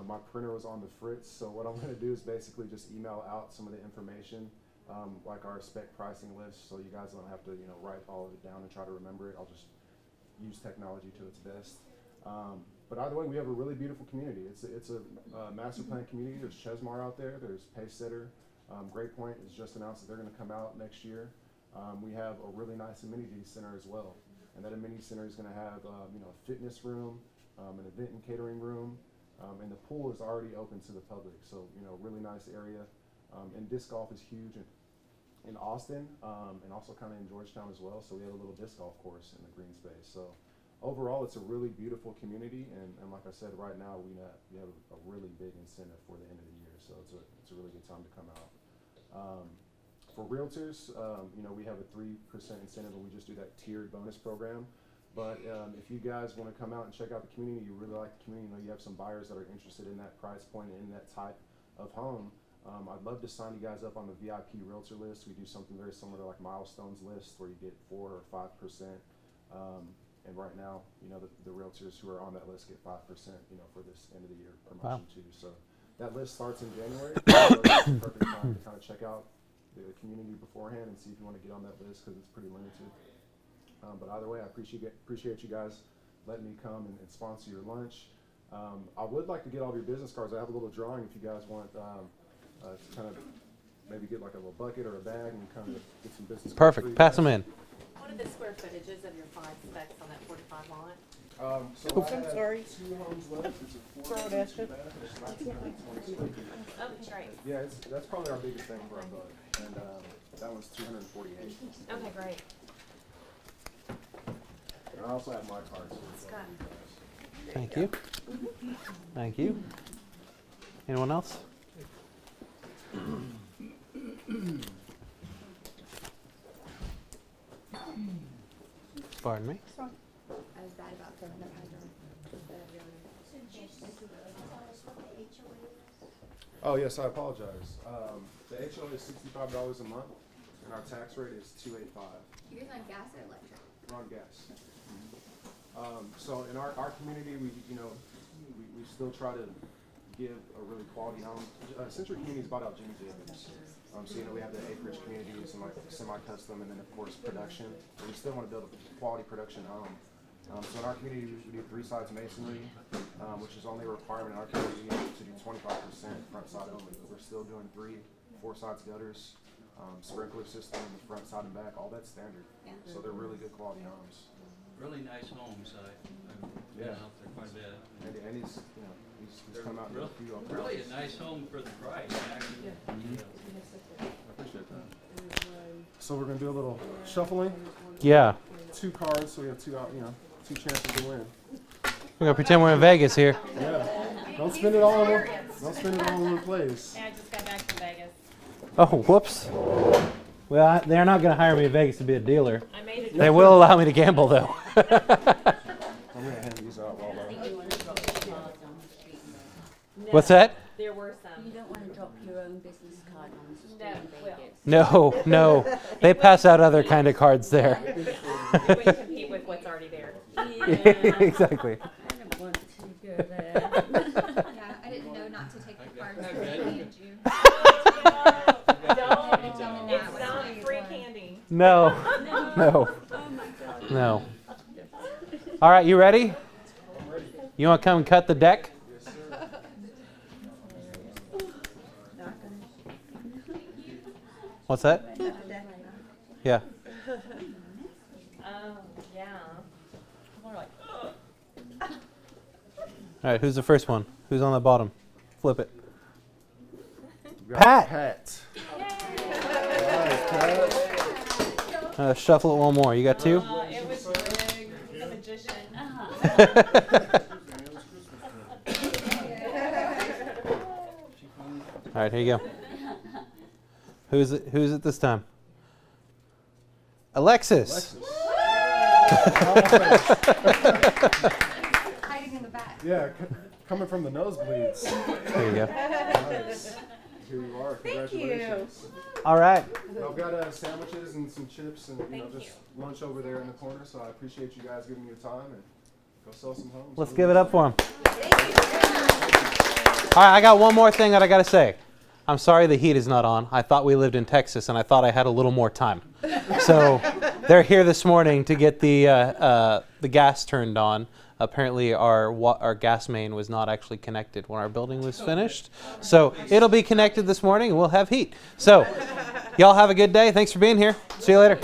Speaker 16: My printer was on the fritz, so what I'm going to do is basically just email out some of the information, like our spec pricing list, so you guys don't have to, you know, write all of it down and try to remember it. I'll just use technology to its best. But either way, we have a really beautiful community. It's a master plan community. There's Chesmar out there. There's Pacesetter. Great Point has just announced that they're going to come out next year. We have a really nice amenity center as well, and that amenity center is going to have you know, a fitness room, an event and catering room, and the pool is already open to the public. So you know, really nice area. And disc golf is huge in Austin, and also kind of in Georgetown as well. So we have a little disc golf course in the green space. So overall, it's a really beautiful community, and like I said, right now we have a really big incentive for the end of the year. So it's a really good time to come out. For realtors, you know, we have a 3% incentive, and we just do that tiered bonus program. But if you guys want to come out and check out the community, you really like the community, you know, you have some buyers that are interested in that price point and in that type of home, I'd love to sign you guys up on the VIP realtor list. We do something very similar to like Milestones list, where you get 4 or 5%. And right now, you know, the realtors who are on that list get 5%, you know, for this end of the year promotion too. So that list starts in January. So that's the perfect time to kind of check out the community beforehand and see if you want to get on that list, because it's pretty limited. But either way, I appreciate you guys letting me come and sponsor your lunch. I would like to get all of your business cards. I have a little drawing if you guys want to kind of maybe get like a little bucket or a bag and kind of get some business cards.
Speaker 1: Perfect. Pass them in.
Speaker 4: What are the square footages of your 5 specs on that 45 lot?
Speaker 16: So
Speaker 9: Oops,
Speaker 16: I
Speaker 9: I'm
Speaker 16: have
Speaker 9: sorry.
Speaker 16: 2 homes left. It's a 4
Speaker 9: Throw it at you.
Speaker 16: It's about 220 square feet.
Speaker 4: Okay, great.
Speaker 16: Yeah, that's probably our biggest thing for our book, and that one's 248.
Speaker 4: Okay, great.
Speaker 16: And I also have my cards.
Speaker 4: Scott.
Speaker 1: Thank you. Thank you. Anyone else? Pardon me?
Speaker 12: I was bad about throwing the hydrant.
Speaker 16: Oh yes, I apologize. The HOA is $65 a month, and our tax rate is $285.
Speaker 12: You're on gas or electric?
Speaker 16: We're on gas. So in our community, we still try to give a really quality home. Century Community is bought out Jimmy Jacobs. So you know, we have the acreage communities and like semi-custom, and then of course production. But we still want to build a quality production home. So in our community, we do 3 sides masonry, which is only a requirement in our community to do 25% front side only. But we're still doing 3, 4 sides gutters, sprinkler system in the front, side, and back. All that's standard.
Speaker 12: Yeah.
Speaker 16: So they're really good quality homes.
Speaker 17: Really nice homes. I've been out there quite a bit.
Speaker 16: And he's come out and done a few of them.
Speaker 17: Really a nice home for the price, actually.
Speaker 16: I appreciate that. So we're gonna do a little shuffling.
Speaker 1: Yeah.
Speaker 16: 2 cards, so we have 2 chances to win.
Speaker 1: We're gonna pretend we're in Vegas here.
Speaker 16: Yeah. Don't spend it all over. Don't spend it all over the place.
Speaker 4: Yeah, I just got back from Vegas.
Speaker 1: Oh, whoops. Well, they're not gonna hire me in Vegas to be a dealer.
Speaker 4: I made it.
Speaker 1: They will allow me to gamble though.
Speaker 16: I'm gonna hand these out while
Speaker 4: No,
Speaker 1: What's that?
Speaker 4: There were some.
Speaker 8: You don't want to drop your own business card on the street in Vegas.
Speaker 1: No, no. They pass out other kind of cards there.
Speaker 4: We compete with what's already there.
Speaker 1: Exactly.
Speaker 8: I don't want to go there.
Speaker 12: Yeah, I didn't know not to take the cards that they handed you.
Speaker 4: Don't. It's not free candy.
Speaker 1: No. No.
Speaker 8: Oh my God.
Speaker 1: No. All right, you ready? You want to come and cut the deck? What's that? Yeah.
Speaker 4: Oh, yeah.
Speaker 1: All right, who's the first one? Who's on the bottom? Flip it. Pat.
Speaker 16: Pat.
Speaker 1: Shuffle it one more. You got 2?
Speaker 4: It was Greg, the magician.
Speaker 1: All right, here you go. Who's it this time? Alexis.
Speaker 12: Hiding in the back.
Speaker 16: Yeah, coming from the nosebleeds.
Speaker 1: There you go.
Speaker 16: Nice. Here you are. Congratulations.
Speaker 1: All right.
Speaker 16: I've got sandwiches and some chips and just lunch over there in the corner. So I appreciate you guys giving me your time and go sell some homes.
Speaker 1: Let's give it up for him.
Speaker 12: Thank you.
Speaker 1: right, I got one more thing that I got to say. I'm sorry the heat is not on. I thought we lived in Texas, and I thought I had a little more time. So they're here this morning to get the gas turned on. Apparently, our gas main was not actually connected when our building was finished. So it'll be connected this morning, and we'll have heat. So y'all have a good day. Thanks for being here. See you later.